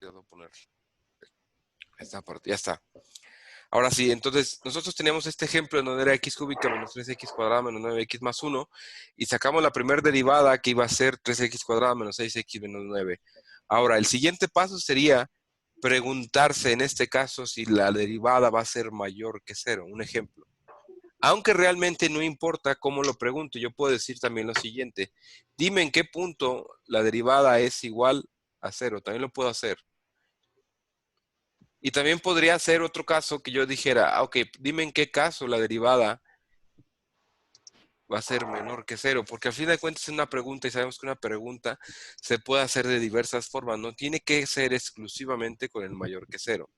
olvidado poner esta parte. Ya está. Ahora sí, entonces nosotros teníamos este ejemplo en donde era x cúbica menos 3x cuadrada menos 9x más 1 y sacamos la primera derivada que iba a ser 3x cuadrada menos 6x menos 9. Ahora, el siguiente paso sería preguntarse en este caso si la derivada va a ser mayor que 0. Un ejemplo. Aunque realmente no importa cómo lo pregunto, yo puedo decir también lo siguiente. Dime en qué punto la derivada es igual a 0. También lo puedo hacer. Y también podría ser otro caso que yo dijera, ok, dime en qué caso la derivada va a ser menor que 0, porque al fin de cuentas es una pregunta y sabemos que una pregunta se puede hacer de diversas formas, no tiene que ser exclusivamente con el mayor que 0.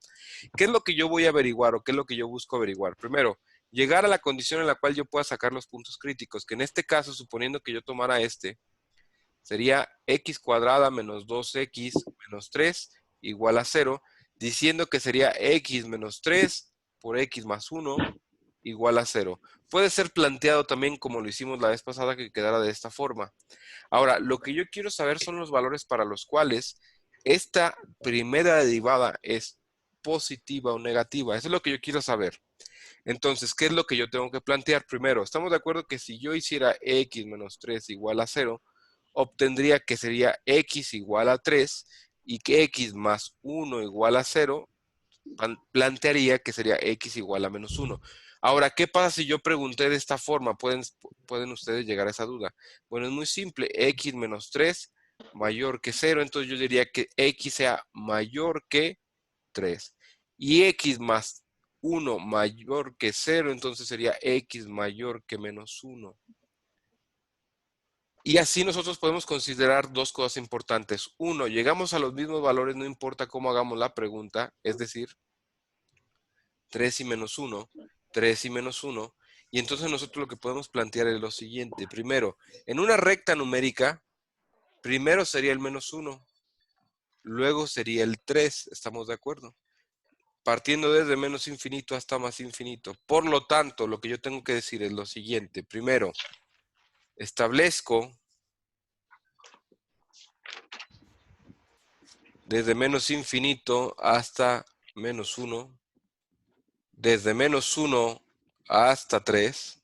¿Qué es lo que yo voy a averiguar o qué es lo que yo busco averiguar? Primero, llegar a la condición en la cual yo pueda sacar los puntos críticos, que en este caso, suponiendo que yo tomara sería x cuadrada menos 2x menos 3 igual a 0, diciendo que sería x menos 3 por x más 1 igual a 0. Puede ser planteado también como lo hicimos la vez pasada, que quedara de esta forma. Ahora, lo que yo quiero saber son los valores para los cuales esta primera derivada es positiva o negativa. Eso es lo que yo quiero saber. Entonces, ¿qué es lo que yo tengo que plantear? Primero, estamos de acuerdo que si yo hiciera x menos 3 igual a 0, obtendría que sería x igual a 3 y que x más 1 igual a 0, plantearía que sería x igual a menos 1. Ahora, ¿qué pasa si yo pregunté de esta forma? Pueden ustedes llegar a esa duda. Bueno, es muy simple. X menos 3 mayor que 0. Entonces yo diría que x sea mayor que 3. Y x más 1 mayor que 0. Entonces sería x mayor que menos 1. Y así nosotros podemos considerar dos cosas importantes. Uno, llegamos a los mismos valores, no importa cómo hagamos la pregunta. Es decir, 3 y menos 1, 3 y menos 1. Y entonces nosotros lo que podemos plantear es lo siguiente. Primero, en una recta numérica, primero sería el menos 1, luego sería el 3, ¿estamos de acuerdo? Partiendo desde menos infinito hasta más infinito. Por lo tanto, lo que yo tengo que decir es lo siguiente. Primero, establezco desde menos infinito hasta menos 1, desde menos 1 hasta 3,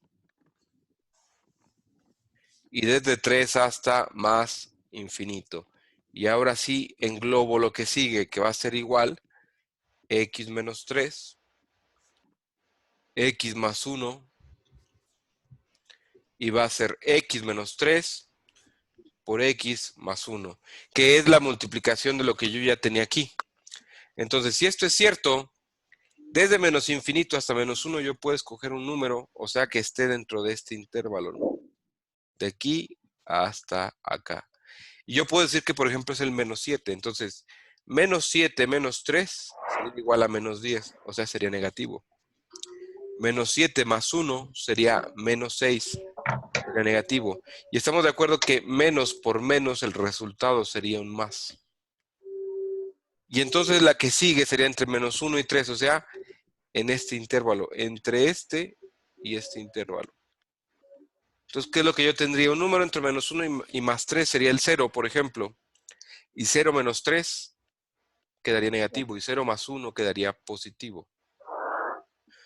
y desde 3 hasta más infinito. Y ahora sí englobo lo que sigue, que va a ser igual x menos 3, x más 1, y va a ser x menos 3 por x más 1, que es la multiplicación de lo que yo ya tenía aquí. Entonces, si esto es cierto, desde menos infinito hasta menos 1 yo puedo escoger un número, o sea que esté dentro de este intervalo, ¿no? De aquí hasta acá. Y yo puedo decir que, por ejemplo, es el menos 7. Entonces, menos 7 menos 3 sería igual a menos 10. O sea, sería negativo. Menos 7 más 1 sería menos 6. Sería negativo. Y estamos de acuerdo que menos por menos el resultado sería un más. Y entonces la que sigue sería entre menos 1 y 3. O sea, en este intervalo. Entre este y este intervalo. Entonces, ¿qué es lo que yo tendría? Un número entre menos 1 y más 3 sería el 0, por ejemplo. Y 0 menos 3 quedaría negativo y 0 más 1 quedaría positivo.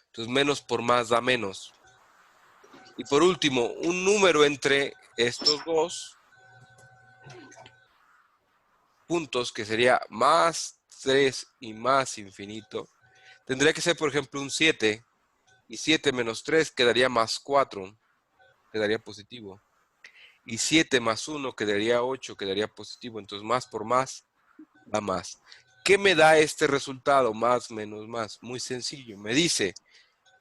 Entonces, menos por más da menos. Y por último, un número entre estos dos puntos, que sería más 3 y más infinito, tendría que ser, por ejemplo, un 7. Y 7 menos 3 quedaría más 4, quedaría positivo. Y 7 más 1 quedaría 8, quedaría positivo. Entonces, más por más da más. ¿Qué me da este resultado? Más menos más. Muy sencillo. Me dice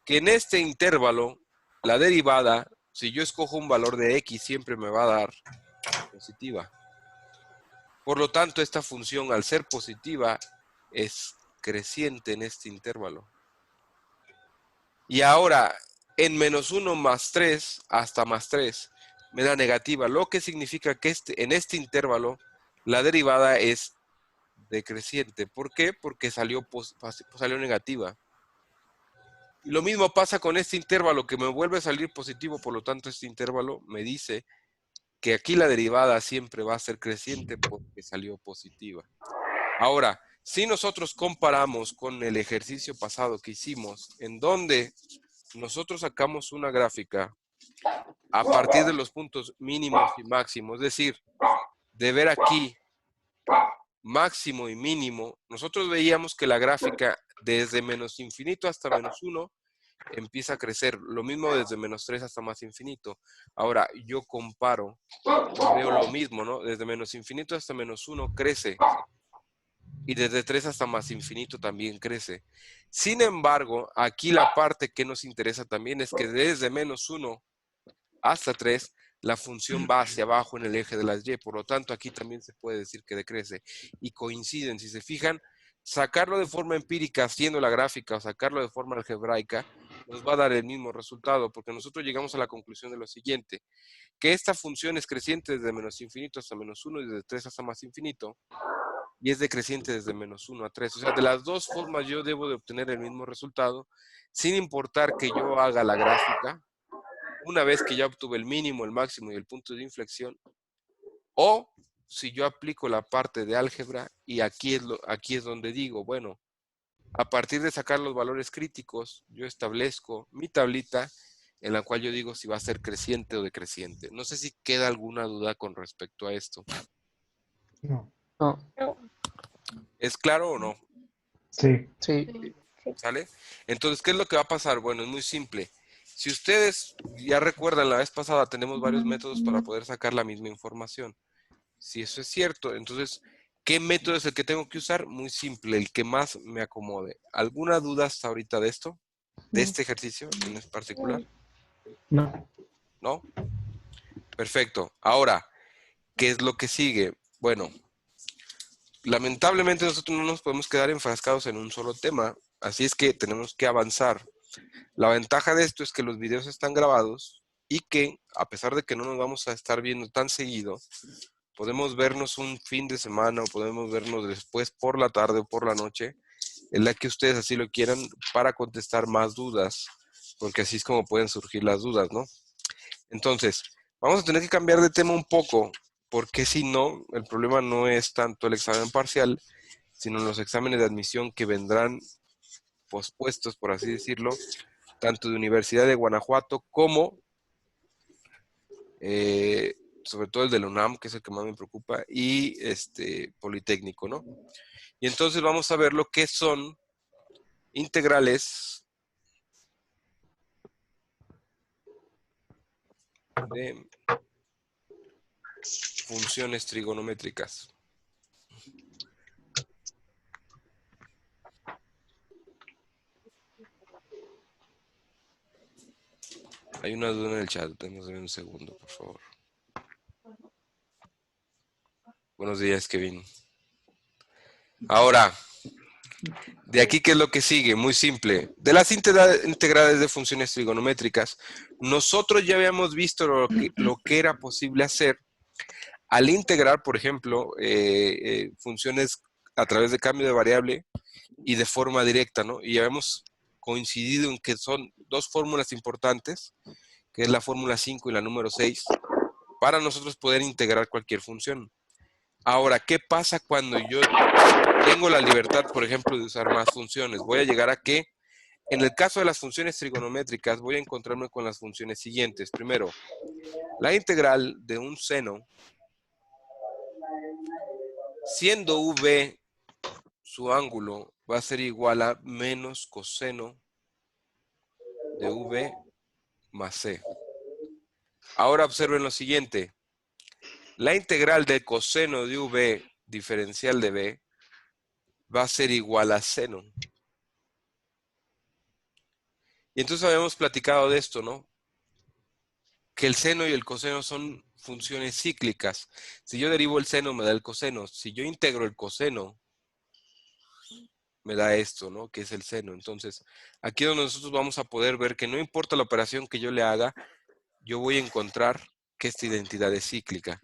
que en este intervalo, la derivada, si yo escojo un valor de x, siempre me va a dar positiva. Por lo tanto, esta función, al ser positiva, es creciente en este intervalo. Y ahora, en menos 1 más 3 hasta más 3, me da negativa, lo que significa que en este intervalo, la derivada es decreciente. ¿Por qué? Porque salió negativa. Y lo mismo pasa con este intervalo, que me vuelve a salir positivo. Por lo tanto, este intervalo me dice que aquí la derivada siempre va a ser creciente porque salió positiva. Ahora, Si nosotros comparamos con el ejercicio pasado que hicimos, en donde nosotros sacamos una gráfica a partir de los puntos mínimos y máximos, es decir, de ver aquí máximo y mínimo, nosotros veíamos que la gráfica desde menos infinito hasta menos 1 empieza a crecer. Lo mismo desde menos 3 hasta más infinito. Ahora, yo comparo, veo lo mismo, ¿no? Desde menos infinito hasta menos 1 crece. Y desde 3 hasta más infinito también crece. Sin embargo, aquí la parte que nos interesa también es que desde menos 1 hasta 3, la función va hacia abajo en el eje de las y. Por lo tanto, aquí también se puede decir que decrece. Y coinciden, si se fijan, sacarlo de forma empírica haciendo la gráfica o sacarlo de forma algebraica nos va a dar el mismo resultado, porque nosotros llegamos a la conclusión de lo siguiente, que esta función es creciente desde menos infinito hasta menos 1 y desde 3 hasta más infinito, y es decreciente desde menos 1 a 3. O sea, de las dos formas yo debo de obtener el mismo resultado, sin importar que yo haga la gráfica, una vez que ya obtuve el mínimo, el máximo y el punto de inflexión, o si yo aplico la parte de álgebra, y aquí es donde digo, bueno, a partir de sacar los valores críticos, yo establezco mi tablita en la cual yo digo si va a ser creciente o decreciente. No sé si queda alguna duda con respecto a esto. No. No. ¿Es claro o no? Sí. Sí. ¿Sale? Entonces, ¿qué es lo que va a pasar? Bueno, es muy simple. Si ustedes ya recuerdan, la vez pasada tenemos varios métodos para poder sacar la misma información. Si eso es cierto, entonces, ¿qué método es el que tengo que usar? Muy simple, el que más me acomode. ¿Alguna duda hasta ahorita de esto? ¿De este ejercicio en particular? No. ¿No? Perfecto. Ahora, ¿qué es lo que sigue? Bueno, lamentablemente nosotros no nos podemos quedar enfrascados en un solo tema, así es que tenemos que avanzar. La ventaja de esto es que los videos están grabados y que, a pesar de que no nos vamos a estar viendo tan seguido, podemos vernos un fin de semana o podemos vernos después por la tarde o por la noche, en la que ustedes así lo quieran, para contestar más dudas, porque así es como pueden surgir las dudas, ¿no? Entonces, vamos a tener que cambiar de tema un poco, porque si no, el problema no es tanto el examen parcial, sino los exámenes de admisión que vendrán pospuestos, por así decirlo, tanto de Universidad de Guanajuato como, sobre todo el de la UNAM, que es el que más me preocupa, y Politécnico, ¿no? Y entonces vamos a ver lo que son integrales de funciones trigonométricas. Hay una duda en el chat, tenemos un segundo, por favor. Buenos días, Kevin. Ahora, de aquí, ¿qué es lo que sigue? Muy simple. De las integrales de funciones trigonométricas, nosotros ya habíamos visto lo que era posible hacer al integrar, por ejemplo, funciones a través de cambio de variable y de forma directa, ¿no? Y ya hemos coincidido en que son dos fórmulas importantes, que es la fórmula 5 y la número 6, para nosotros poder integrar cualquier función. Ahora, ¿qué pasa cuando yo tengo la libertad, por ejemplo, de usar más funciones? Voy a llegar a que, en el caso de las funciones trigonométricas, voy a encontrarme con las funciones siguientes. Primero, la integral de un seno, siendo v su ángulo, va a ser igual a menos coseno de v más c. Ahora observen lo siguiente. La integral del coseno de v diferencial de b va a ser igual a seno. Y entonces habíamos platicado de esto, ¿no? Que el seno y el coseno son funciones cíclicas. Si yo derivo el seno, me da el coseno. Si yo integro el coseno, me da esto, ¿no? Que es el seno. Entonces, aquí es donde nosotros vamos a poder ver que no importa la operación que yo le haga, yo voy a encontrar que esta identidad es cíclica.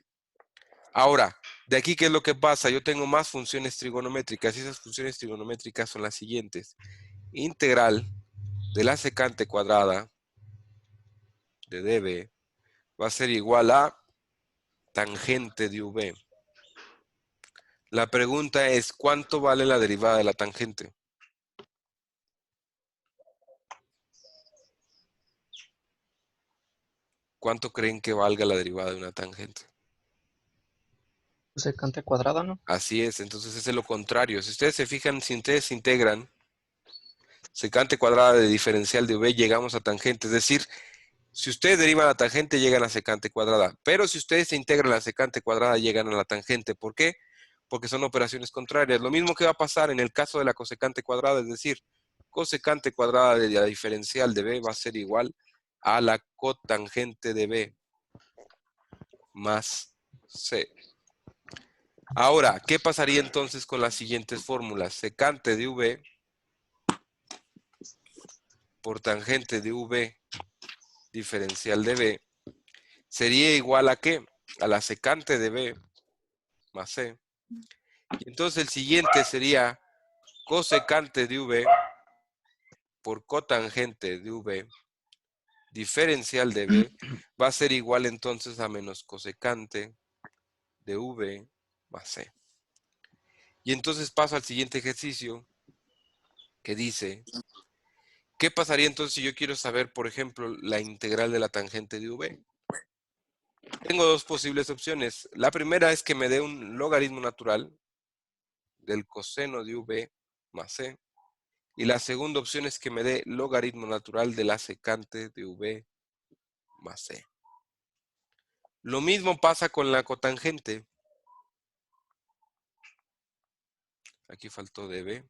Ahora, de aquí, ¿qué es lo que pasa? Yo tengo más funciones trigonométricas y esas funciones trigonométricas son las siguientes. Integral de la secante cuadrada de dB va a ser igual a tangente de V. La pregunta es, ¿cuánto vale la derivada de la tangente? ¿Cuánto creen que valga la derivada de una tangente? Secante cuadrada, ¿no? Así es, entonces es lo contrario. Si ustedes se fijan, si ustedes integran secante cuadrada de diferencial de v, llegamos a tangente. Es decir, si ustedes derivan la tangente, llegan a secante cuadrada. Pero si ustedes se integran la secante cuadrada, llegan a la tangente. ¿Por qué? Porque son operaciones contrarias. Lo mismo que va a pasar en el caso de la cosecante cuadrada, es decir, cosecante cuadrada de la diferencial de b va a ser igual a la cotangente de b más c. Ahora, ¿qué pasaría entonces con las siguientes fórmulas? Secante de v por tangente de v diferencial de b sería igual a ¿qué? A la secante de b más c. Y entonces el siguiente sería cosecante de v por cotangente de v diferencial de b va a ser igual entonces a menos cosecante de v más c. Y entonces paso al siguiente ejercicio que dice, ¿qué pasaría entonces si yo quiero saber, por ejemplo, la integral de la tangente de v? Tengo dos posibles opciones. La primera es que me dé un logaritmo natural del coseno de v más c. Y la segunda opción es que me dé logaritmo natural de la secante de v más c. Lo mismo pasa con la cotangente. Aquí faltó db.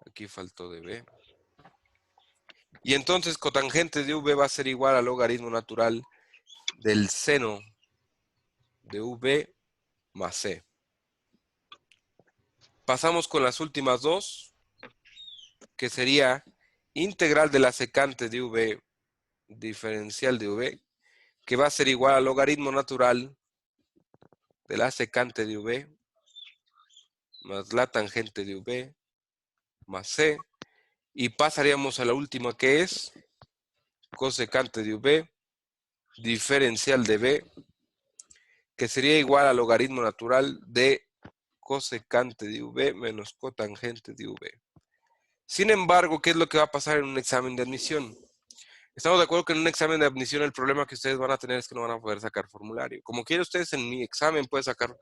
Aquí faltó db. Y entonces cotangente de v va a ser igual al logaritmo natural del seno de v más c. Pasamos con las últimas dos, que sería integral de la secante de v diferencial de v, que va a ser igual al logaritmo natural de la secante de v más la tangente de v más c. Y pasaríamos a la última, que es cosecante de v diferencial de v, que sería igual al logaritmo natural de cosecante de v menos cotangente de v. Sin embargo, ¿qué es lo que va a pasar en un examen de admisión? Estamos de acuerdo que en un examen de admisión el problema que ustedes van a tener es que no van a poder sacar formulario. Como quiera ustedes en mi examen pueden sacar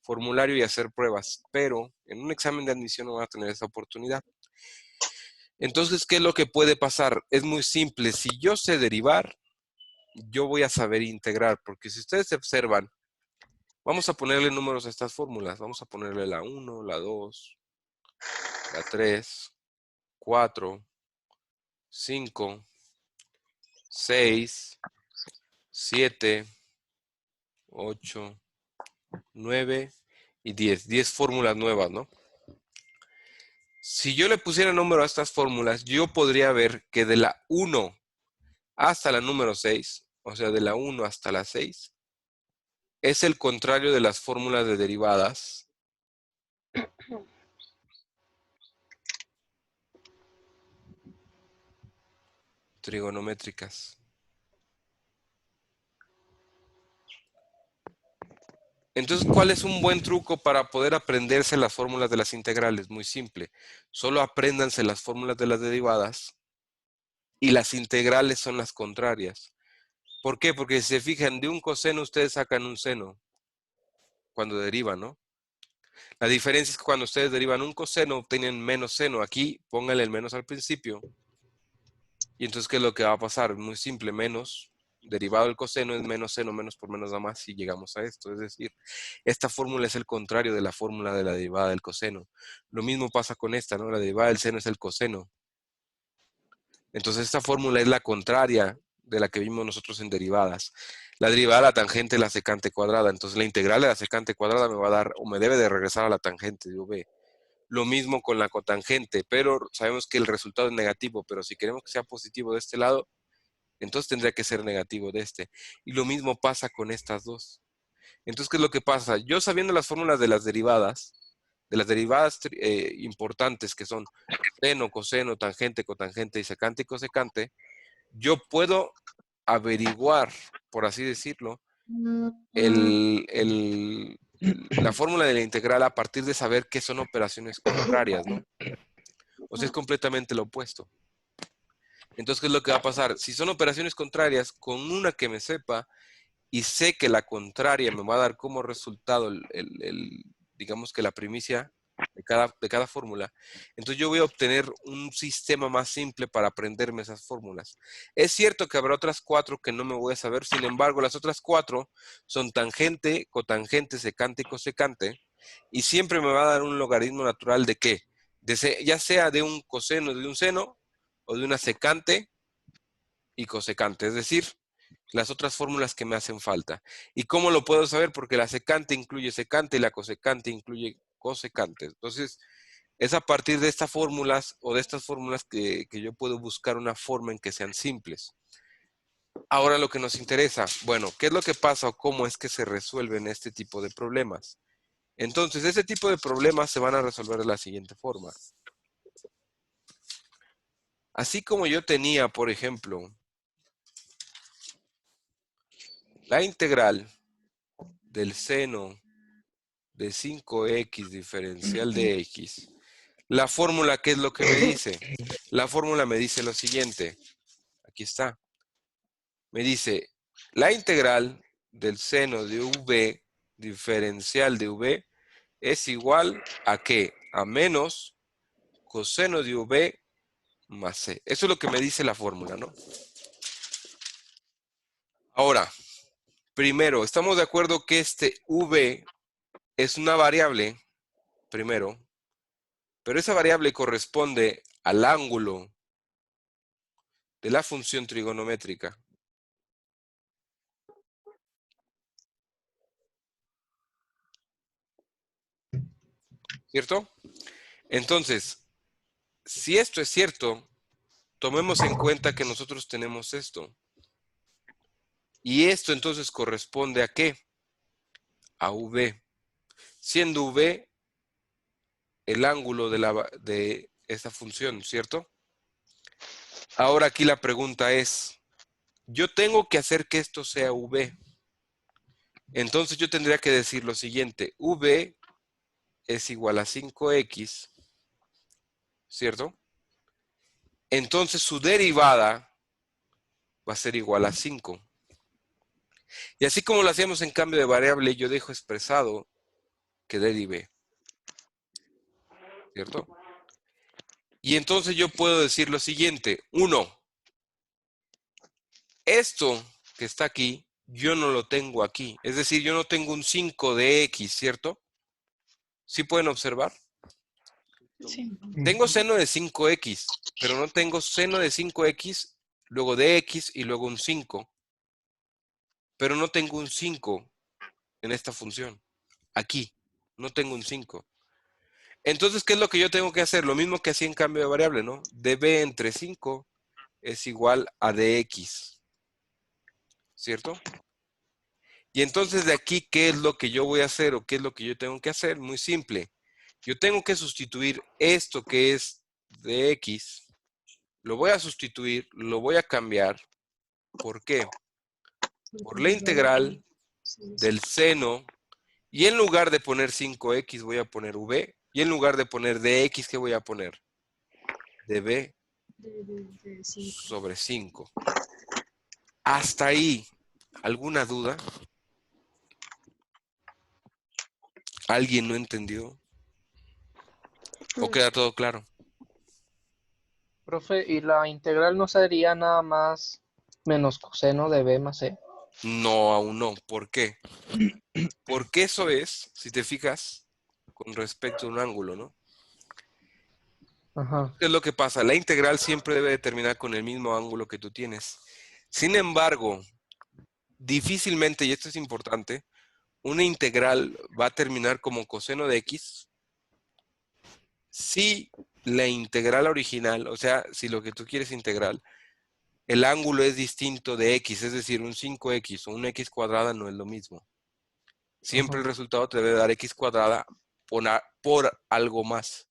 formulario y hacer pruebas, pero en un examen de admisión no van a tener esa oportunidad. Entonces, ¿qué es lo que puede pasar? Es muy simple. Si yo sé derivar, yo voy a saber integrar, porque si ustedes observan, vamos a ponerle números a estas fórmulas. Vamos a ponerle la 1, la 2, la 3, 4, 5, 6, 7, 8, 9 y 10. 10 fórmulas nuevas, ¿no? Si yo le pusiera número a estas fórmulas, yo podría ver que de la 1 hasta la número 6, o sea, de la 1 hasta la 6, es el contrario de las fórmulas de derivadas trigonométricas. Entonces, ¿cuál es un buen truco para poder aprenderse las fórmulas de las integrales? Muy simple. Solo apréndanse las fórmulas de las derivadas y las integrales son las contrarias. ¿Por qué? Porque si se fijan, de un coseno ustedes sacan un seno cuando derivan, ¿no? La diferencia es que cuando ustedes derivan un coseno obtienen menos seno. Aquí pónganle el menos al principio. Y entonces, ¿qué es lo que va a pasar? Muy simple, menos derivado del coseno es menos seno, menos por menos da más, y llegamos a esto. Es decir, esta fórmula es el contrario de la fórmula de la derivada del coseno. Lo mismo pasa con esta, ¿no? La derivada del seno es el coseno. Entonces, esta fórmula es la contraria de la que vimos nosotros en derivadas. La derivada de la tangente es la secante cuadrada. Entonces, la integral de la secante cuadrada me va a dar, o me debe de regresar a la tangente de v. Lo mismo con la cotangente, pero sabemos que el resultado es negativo, pero si queremos que sea positivo de este lado, entonces tendría que ser negativo de este. Y lo mismo pasa con estas dos. Entonces, ¿qué es lo que pasa? Yo sabiendo las fórmulas de las derivadas importantes que son seno, coseno, tangente, cotangente y secante y cosecante, yo puedo averiguar, por así decirlo, la fórmula de la integral a partir de saber qué son operaciones contrarias, ¿no? O sea, es completamente lo opuesto. Entonces, ¿qué es lo que va a pasar? Si son operaciones contrarias, con una que me sepa y sé que la contraria me va a dar como resultado digamos que la primicia de cada fórmula, entonces yo voy a obtener un sistema más simple para aprenderme esas fórmulas. Es cierto que habrá otras 4 que no me voy a saber, sin embargo, las otras 4 son tangente, cotangente, secante y cosecante, y siempre me va a dar un logaritmo natural de qué? Ya sea de un coseno de un seno, o de una secante y cosecante, es decir, las otras fórmulas que me hacen falta. ¿Y cómo lo puedo saber? Porque la secante incluye secante y la cosecante incluye cosecante. Entonces, es a partir de estas fórmulas o de estas fórmulas que yo puedo buscar una forma en que sean simples. Ahora lo que nos interesa, bueno, ¿qué es lo que pasa o cómo es que se resuelven este tipo de problemas? Entonces, este tipo de problemas se van a resolver de la siguiente forma. Así como yo tenía, por ejemplo, la integral del seno de 5x diferencial de x, la fórmula, ¿qué es lo que me dice? La fórmula me dice lo siguiente. Aquí está. Me dice, la integral del seno de v diferencial de v es igual a ¿qué? A menos coseno de v más c. Eso es lo que me dice la fórmula, ¿no? Ahora, primero, estamos de acuerdo que este v es una variable, primero, pero esa variable corresponde al ángulo de la función trigonométrica. ¿Cierto? Entonces, si esto es cierto, tomemos en cuenta que nosotros tenemos esto. Y esto entonces corresponde a ¿qué? A V. Siendo V el ángulo de esta función, ¿cierto? Ahora aquí la pregunta es, yo tengo que hacer que esto sea V. Entonces yo tendría que decir lo siguiente, V es igual a 5X, ¿cierto? Entonces su derivada va a ser igual a 5. Y así como lo hacíamos en cambio de variable, yo dejo expresado que derive, ¿cierto? Y entonces yo puedo decir lo siguiente, 1, esto que está aquí, yo no lo tengo aquí. Es decir, yo no tengo un 5 de X, ¿cierto? ¿Sí pueden observar? Sí. Tengo seno de 5X, pero no tengo seno de 5X, luego de X y luego un 5. Pero no tengo un 5 en esta función. Aquí, no tengo un 5. Entonces, ¿qué es lo que yo tengo que hacer? Lo mismo que hacía en cambio de variable, ¿no? db entre 5 es igual a dx, ¿cierto? Y entonces de aquí, ¿qué es lo que yo voy a hacer o qué es lo que yo tengo que hacer? Muy simple. Yo tengo que sustituir esto que es dx, lo voy a sustituir, lo voy a cambiar. ¿Por qué? Por la integral del seno, y en lugar de poner 5x voy a poner v, y en lugar de poner dx, ¿qué voy a poner? db sobre 5. Hasta ahí, ¿alguna duda? ¿Alguien no entendió? ¿O queda todo claro? Profe, ¿y la integral no sería nada más menos coseno de b más c? No, aún no. ¿Por qué? Porque eso es, si te fijas, con respecto a un ángulo, ¿no? Ajá, ¿Qué es lo que pasa? La integral siempre debe determinar con el mismo ángulo que tú tienes. Sin embargo, difícilmente, y esto es importante, una integral va a terminar como coseno de x si la integral original, o sea, si lo que tú quieres integral, el ángulo es distinto de x, es decir, un 5x o un x cuadrada no es lo mismo. Siempre el ajá. resultado te debe dar x cuadrada por algo más.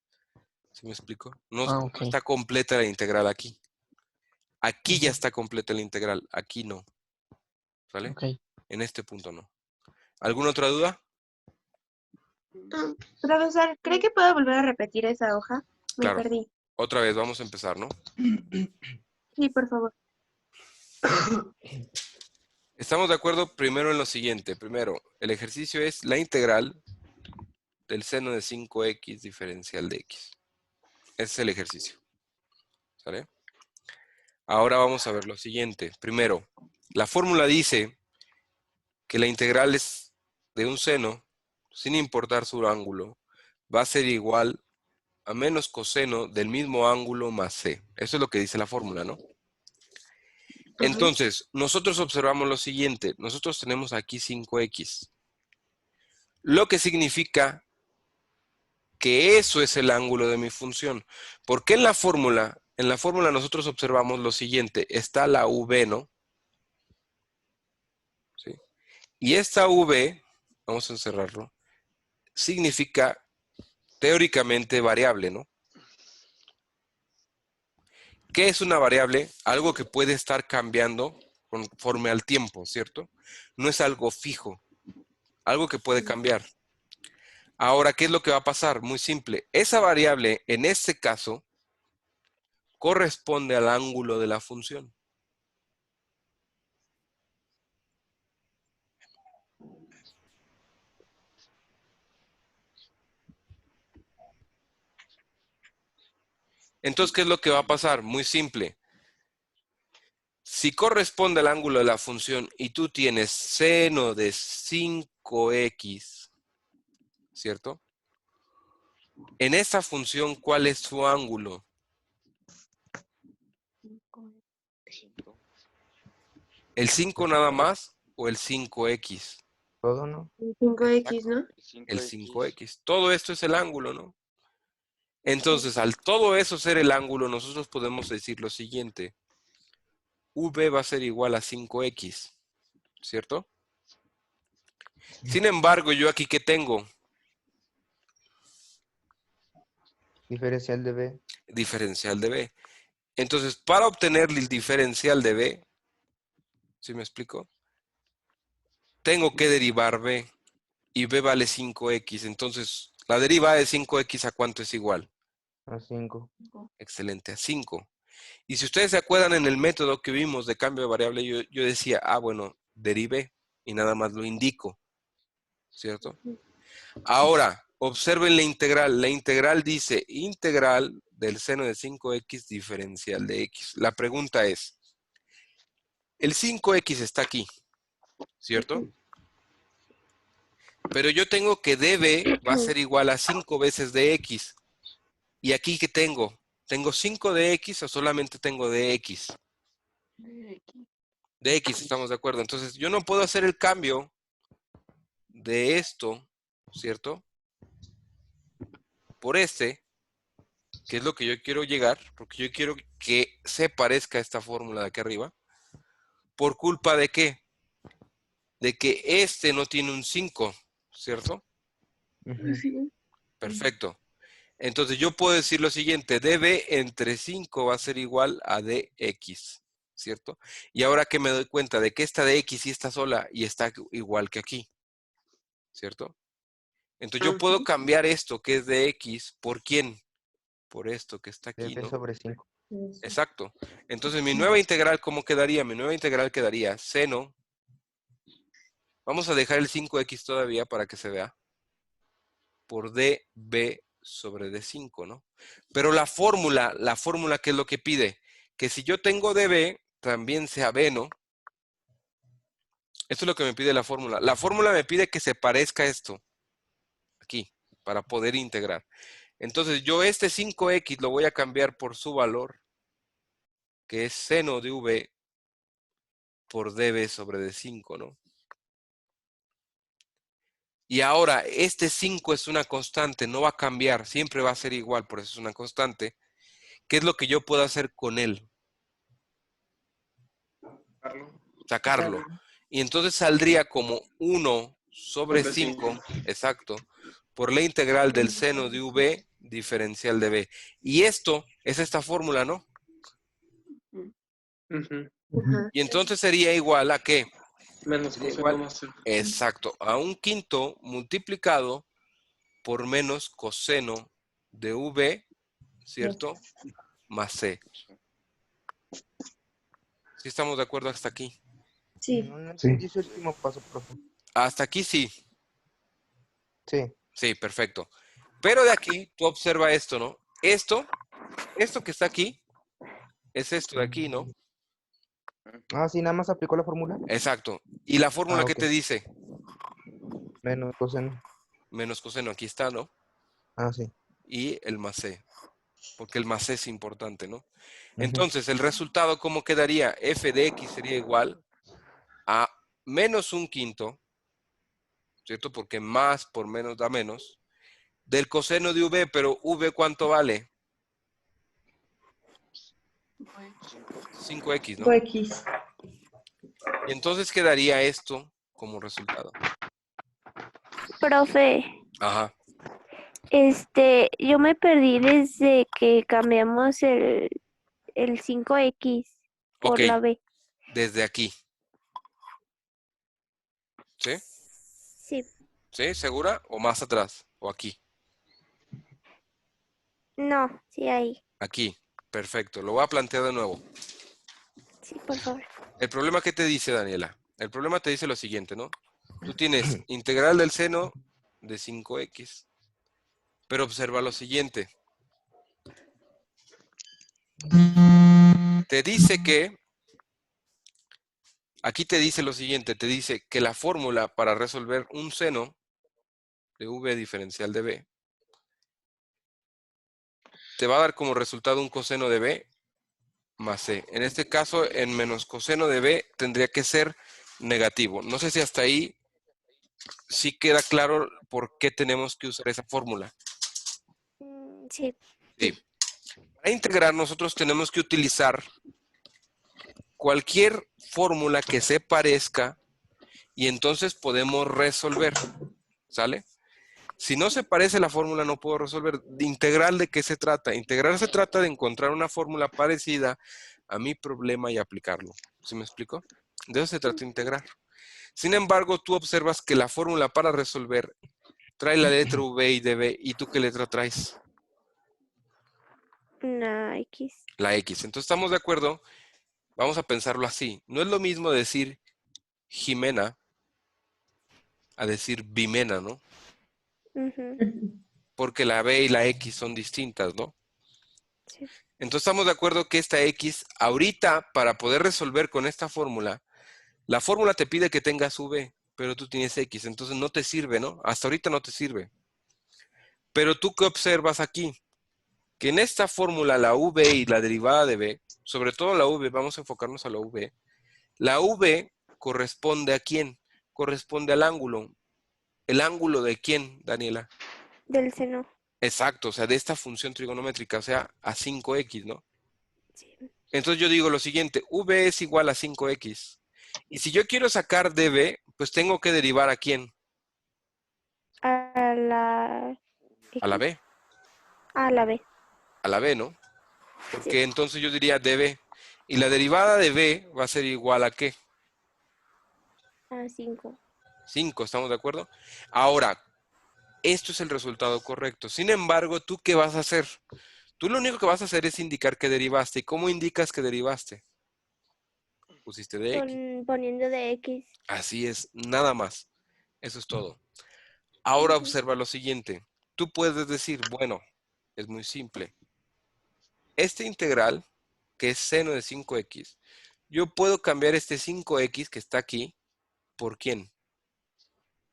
¿Sí me explico? No, Ah, no ok. está completa la integral aquí. Aquí ya Ujú, está completa la integral, aquí no. ¿Sale? ok. En este punto no. ¿Alguna otra duda? Profesor, ¿cree que puedo volver a repetir esa hoja? Me Claro. perdí. Otra vez, vamos a empezar, ¿no? Sí, por favor. Estamos de acuerdo primero en lo siguiente. Primero, el ejercicio es la integral del seno de 5x diferencial de x. Ese es el ejercicio. ¿Sale? Ahora vamos a ver lo siguiente. Primero, la fórmula dice que la integral es de un seno, sin importar su ángulo, va a ser igual a menos coseno del mismo ángulo más c. Eso es lo que dice la fórmula, ¿no? Entonces, nosotros observamos lo siguiente. Nosotros tenemos aquí 5x. Lo que significa que eso es el ángulo de mi función. Porque en la fórmula nosotros observamos lo siguiente. Está la v, ¿no? ¿Sí? Y esta v, vamos a encerrarlo, significa teóricamente variable, ¿no? ¿Qué es una variable? Algo que puede estar cambiando conforme al tiempo, ¿cierto? No es algo fijo, algo que puede cambiar. Ahora, ¿qué es lo que va a pasar? Muy simple. Esa variable, en este caso, corresponde al ángulo de la función. Entonces, ¿qué es lo que va a pasar? Muy simple. Si corresponde al ángulo de la función y tú tienes seno de 5x, ¿cierto? En esa función, ¿cuál es su ángulo? ¿El 5 nada más o el 5x? Todo, ¿no? 5X, ¿no? El 5x. Todo esto es el ángulo, ¿no? Entonces, al todo eso ser el ángulo, nosotros podemos decir lo siguiente. V va a ser igual a 5x, ¿cierto? Sin embargo, yo aquí, ¿qué tengo? Diferencial de B. Diferencial de B. Entonces, para obtener el diferencial de B, ¿sí me explico? Tengo que derivar B y B vale 5x. Entonces, la derivada de 5x ¿a cuánto es igual? A 5. Excelente, a 5. Y si ustedes se acuerdan en el método que vimos de cambio de variable, yo decía, bueno, derivé y nada más lo indico, ¿cierto? Ahora, observen la integral. La integral dice integral del seno de 5x diferencial de x. La pregunta es, el 5x está aquí, ¿cierto? Pero yo tengo que db va a ser igual a 5 veces de x. ¿Y aquí qué tengo? ¿Tengo 5 de x o solamente tengo de x? De x, estamos de acuerdo. Entonces, yo no puedo hacer el cambio de esto, ¿cierto? Por este, que es lo que yo quiero llegar, porque yo quiero que se parezca a esta fórmula de aquí arriba. ¿Por culpa de qué? De que este no tiene un 5, ¿cierto? Perfecto. Entonces yo puedo decir lo siguiente, db entre 5 va a ser igual a dx, ¿cierto? Y ahora que me doy cuenta de que esta dx sí está sola y está igual que aquí, ¿cierto? Entonces yo puedo cambiar esto que es dx, ¿por quién? Por esto que está aquí, DB ¿no? sobre 5. Exacto. Entonces mi nueva integral, ¿cómo quedaría? Mi nueva integral quedaría seno. Vamos a dejar el 5x todavía para que se vea. Por db sobre d5, ¿no? Pero la fórmula, ¿qué es lo que pide? Que si yo tengo db, también sea b, ¿no? Esto es lo que me pide la fórmula. La fórmula me pide que se parezca a esto. Aquí, para poder integrar. Entonces yo este 5x lo voy a cambiar por su valor, que es seno de v por db sobre d5, ¿no? Y ahora, este 5 es una constante, no va a cambiar, siempre va a ser igual, por eso es una constante. ¿Qué es lo que yo puedo hacer con él? Sacarlo. Y entonces saldría como 1 sobre 5, exacto, por la integral del seno de v diferencial de b. Y esto es esta fórmula, ¿no? Y entonces sería igual a ¿qué? Menos Sería coseno igual, más 5. exacto, a un quinto multiplicado por menos coseno de V, ¿cierto? Más C. ¿Sí estamos de acuerdo hasta aquí? Sí. No Sí. entendí ese último paso, profe. Hasta aquí sí. Sí. Sí, perfecto. Pero de aquí, tú observa esto, ¿no? Esto que está aquí, es esto de aquí, ¿no? Ah, sí, nada más aplicó la fórmula. Exacto. ¿Y la fórmula qué Ok. te dice? Menos coseno. Menos coseno, aquí está, ¿no? Ah, sí. Y el más C, porque el más C es importante, ¿no? Ujú. Entonces, el resultado, ¿cómo quedaría? F de X sería igual a menos un quinto, ¿cierto? Porque más por menos da menos, del coseno de V, pero V ¿cuánto vale? 5X, ¿no? X. Y entonces quedaría esto como resultado. Profe, Ajá. yo me perdí desde que cambiamos el 5X Ok, por la B. desde aquí. ¿Sí? Sí, ¿Sí? ¿Segura? ¿O más atrás? ¿O aquí? no, sí, ahí. Aquí. Perfecto. Lo voy a plantear de nuevo. Sí, por favor. El problema que te dice, Daniela. El problema te dice lo siguiente, ¿no? Tú tienes integral del seno de 5X. Pero observa lo siguiente. Te dice que, aquí te dice lo siguiente, te dice que la fórmula para resolver un seno de V diferencial de B te va a dar como resultado un coseno de B más C. En este caso, en menos coseno de B tendría que ser negativo. No sé si hasta ahí sí queda claro por qué tenemos que usar esa fórmula. Sí, Sí. Para integrar nosotros tenemos que utilizar cualquier fórmula que se parezca y entonces podemos resolver. ¿Sale? Si no se parece la fórmula, no puedo resolver. ¿De integral de qué se trata? Integral se trata de encontrar una fórmula parecida a mi problema y aplicarlo. ¿Sí me explico? De eso se trata de integrar. Sin embargo, tú observas que la fórmula para resolver trae la letra V y DB. ¿Y tú qué letra traes? una X. La X. Entonces, ¿estamos de acuerdo? Vamos a pensarlo así. No es lo mismo decir Jimena a decir Vimena, ¿no? Ujú, Porque la B y la X son distintas, ¿no? sí. Entonces estamos de acuerdo que esta X, ahorita, para poder resolver con esta fórmula, la fórmula te pide que tengas V, pero tú tienes X, entonces no te sirve, ¿no? Hasta ahorita no te sirve. Pero tú, ¿qué observas aquí? Que en esta fórmula la V y la derivada de B, sobre todo la V, vamos a enfocarnos a la V corresponde ¿a quién? Corresponde al ángulo. ¿El ángulo de quién, Daniela? Del seno. Exacto, o sea, de esta función trigonométrica, o sea, a 5X, ¿no? Sí. Entonces yo digo lo siguiente, V es igual a 5X. Y si yo quiero sacar DB, pues tengo que derivar ¿a quién? A la A la X. B, A la B. a la B, ¿no? Sí. Porque entonces yo diría DB. Y la derivada de B va a ser igual a ¿qué? A 5. 5, ¿estamos de acuerdo? Ahora, esto es el resultado correcto. Sin embargo, ¿tú qué vas a hacer? Tú lo único que vas a hacer es indicar que derivaste. ¿Y cómo indicas que derivaste? Pusiste de X. Poniendo de X. Así es, nada más. Eso es todo. Ahora Ujú. observa lo siguiente. Tú puedes decir, bueno, es muy simple. Este integral, que es seno de 5X, yo puedo cambiar este 5X que está aquí, ¿por quién?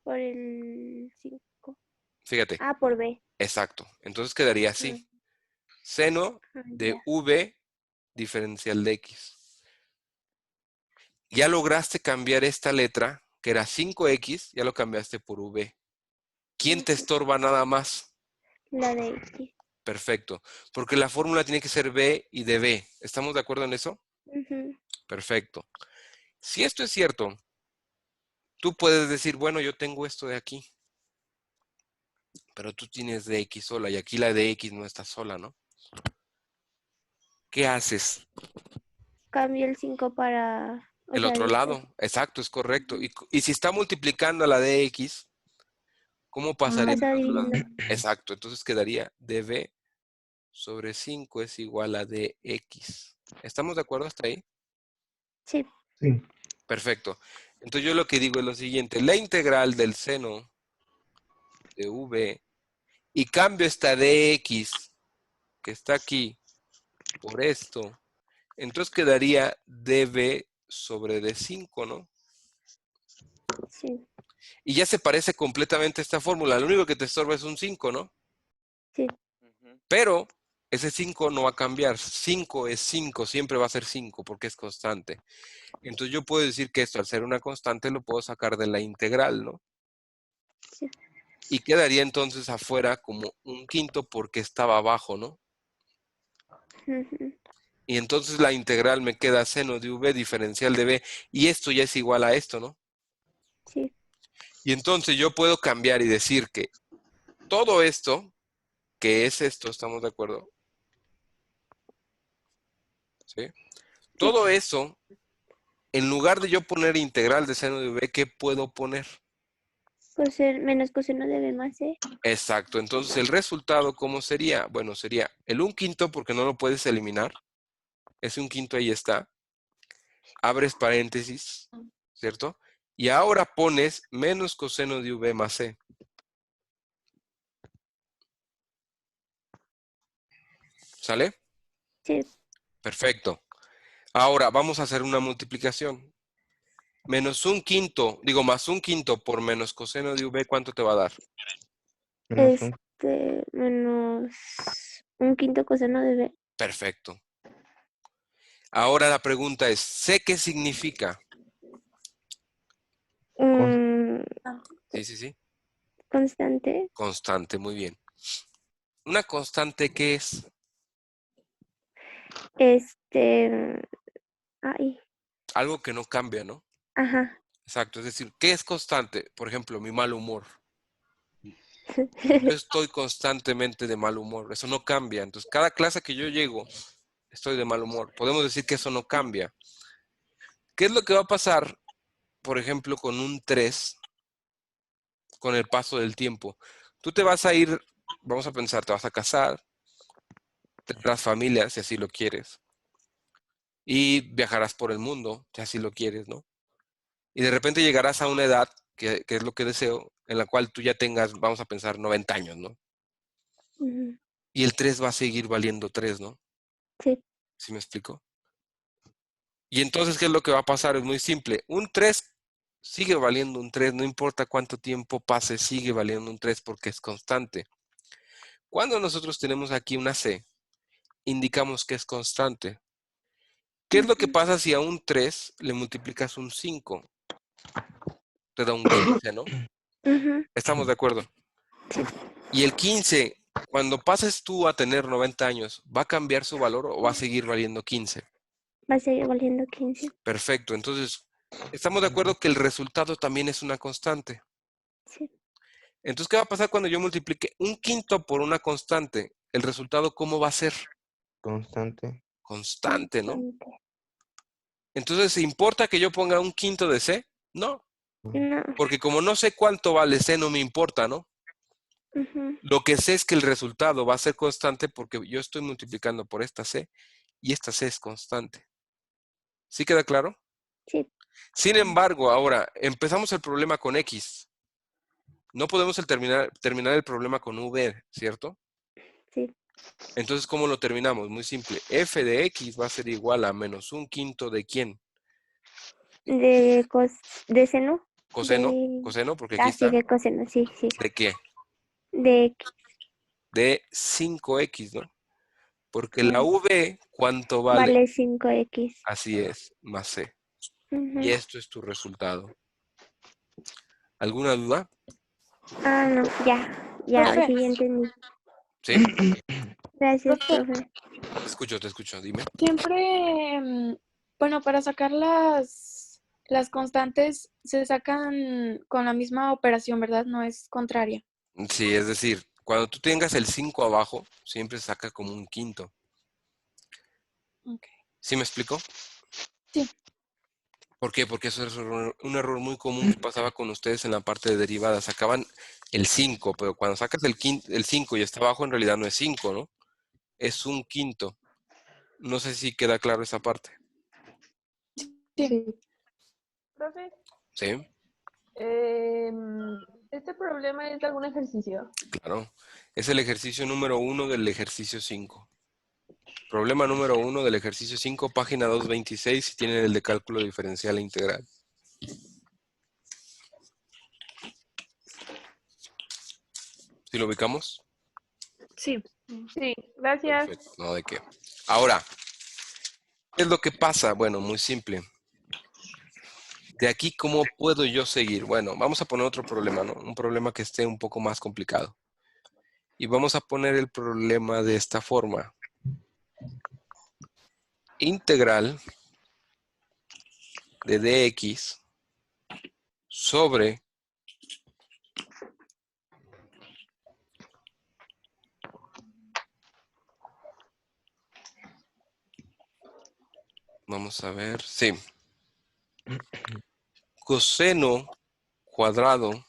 Por el 5. Fíjate, Ah, por B. exacto. Entonces quedaría Ah, así. Seno de ya. V diferencial de X. Ya lograste cambiar esta letra, que era 5X, ya lo cambiaste por V. ¿Quién te Ujú. estorba nada más? La de X. Perfecto. Porque la fórmula tiene que ser B y de B. ¿Estamos de acuerdo en eso? Ujú. Perfecto. Si esto es cierto, tú puedes decir, bueno, yo tengo esto de aquí, pero tú tienes de X sola y aquí la de X no está sola, ¿no? ¿Qué haces? Cambio el 5 para, o El sea, otro el 0. lado, exacto, es correcto. Y si está multiplicando a la de X, ¿Cómo pasaría? Paso dividiendo. Exacto, entonces quedaría db sobre 5 es igual a dx. ¿Estamos de acuerdo hasta ahí? Sí. Sí. Perfecto. Entonces yo lo que digo es lo siguiente. La integral del seno de v y cambio esta dx que está aquí por esto. Entonces quedaría db sobre d5, ¿no? Sí. Y ya se parece completamente a esta fórmula. Lo único que te estorba es un 5, ¿no? Sí. Pero ese 5 no va a cambiar. 5 es 5, siempre va a ser 5 porque es constante. Entonces yo puedo decir que esto al ser una constante lo puedo sacar de la integral, ¿no? Sí. Y quedaría entonces afuera como un quinto porque estaba abajo, ¿no? Ujú. Y entonces la integral me queda seno de v diferencial de b. Y esto ya es igual a esto, ¿no? Sí. Y entonces yo puedo cambiar y decir que todo esto, que es esto, ¿estamos de acuerdo? ¿Sí? Todo eso, en lugar de yo poner integral de seno de v, ¿qué puedo poner? Menos coseno de b más c. Exacto. Entonces el resultado, ¿cómo sería? Bueno, sería el 1/5 porque no lo puedes eliminar. Ese 1/5 ahí está. Abres paréntesis, ¿cierto? Y ahora pones menos coseno de v más c. ¿Sale? Sí. Perfecto. Ahora vamos a hacer una multiplicación. Menos 1/5, digo más 1/5 por menos coseno de v, ¿cuánto te va a dar? Menos un. Menos un quinto coseno de b. Perfecto. Ahora la pregunta es, ¿c qué significa? Un Sí. constante. Constante, muy bien. ¿Una constante qué es? Este. Ay. Algo que no cambia, ¿no? Ajá. Exacto, es decir, ¿qué es constante? Por ejemplo, mi mal humor. Yo estoy constantemente de mal humor, eso no cambia. Entonces, cada clase que yo llego, estoy de mal humor. Podemos decir que eso no cambia. ¿Qué es lo que va a pasar, por ejemplo, con un 3 con el paso del tiempo? Tú te vas a ir, vamos a pensar, te vas a casar, tendrás familia, si así lo quieres, y viajarás por el mundo, si así lo quieres, ¿no? Y de repente llegarás a una edad, que es lo que deseo, en la cual tú ya tengas, vamos a pensar, 90 años, ¿no? Ujú. Y el 3 va a seguir valiendo 3, ¿no? Sí. ¿Sí me explico? Y entonces, ¿qué es lo que va a pasar? Es muy simple. Un 3 sigue valiendo un 3, no importa cuánto tiempo pase, sigue valiendo un 3 porque es constante. Cuando nosotros tenemos aquí una C, indicamos que es constante. ¿Qué es lo que Ujú. pasa si a un 3 le multiplicas un 5? Te da un 15, ¿no? Ujú. ¿Estamos de acuerdo? Y el 15, cuando pases tú a tener 90 años, ¿va a cambiar su valor o va a seguir valiendo 15? Va a seguir valiendo 15. Perfecto. Entonces, estamos de acuerdo que el resultado también es una constante. Sí. Entonces, ¿qué va a pasar cuando yo multiplique un quinto por una constante? El resultado, ¿cómo va a ser? Constante. Constante, ¿no? Constante. Entonces, ¿importa que yo ponga un quinto de C? No, No. porque como no sé cuánto vale C, no me importa, ¿no? Ujú. Lo que sé es que el resultado va a ser constante porque yo estoy multiplicando por esta C y esta C es constante. ¿Sí queda claro? Sí. Sin embargo, ahora empezamos el problema con X. No podemos terminar el problema con V, ¿cierto? Sí. Entonces, ¿cómo lo terminamos? Muy simple. F de X va a ser igual a menos un quinto de ¿quién? De seno. Coseno, De. coseno, porque aquí Ah, sí, está. de coseno. Sí, sí. ¿De qué? De X. De 5X, ¿no? Porque la Sí. V, ¿cuánto vale? Vale 5x. Así es, más C. Y Ujú. esto es tu resultado. ¿Alguna duda? Ah, no. Ya. Ya, Profe, sí, ya entendí. ¿Sí? Gracias, profe, profe. Te escucho, dime. siempre, bueno, para sacar las constantes se sacan con la misma operación, ¿verdad? No es contraria. Sí, es decir, cuando tú tengas el 5 abajo, siempre saca como un quinto. Ok. ¿Sí me explico? Sí. ¿Por qué? Porque eso es un error muy común que pasaba con ustedes en la parte de derivadas. Sacaban el 5, pero cuando sacas el 5 y está abajo, en realidad no es 5, ¿no? Es un quinto. No sé si queda claro esa parte. Sí. Profe, ¿Sí? ¿este problema es de algún ejercicio? Claro. Es el ejercicio número 1 del ejercicio 5. Problema número 1 del ejercicio 5, página 226, si tienen el de cálculo diferencial e integral. ¿Sí lo ubicamos? Sí. Sí, gracias. Perfecto. No, ¿de qué? Ahora, ¿qué es lo que pasa? Bueno, muy simple. De aquí, ¿cómo puedo yo seguir? Bueno, vamos a poner otro problema, ¿no? Un problema que esté un poco más complicado. Y vamos a poner el problema de esta forma. Integral de dx sobre vamos a ver, sí, coseno cuadrado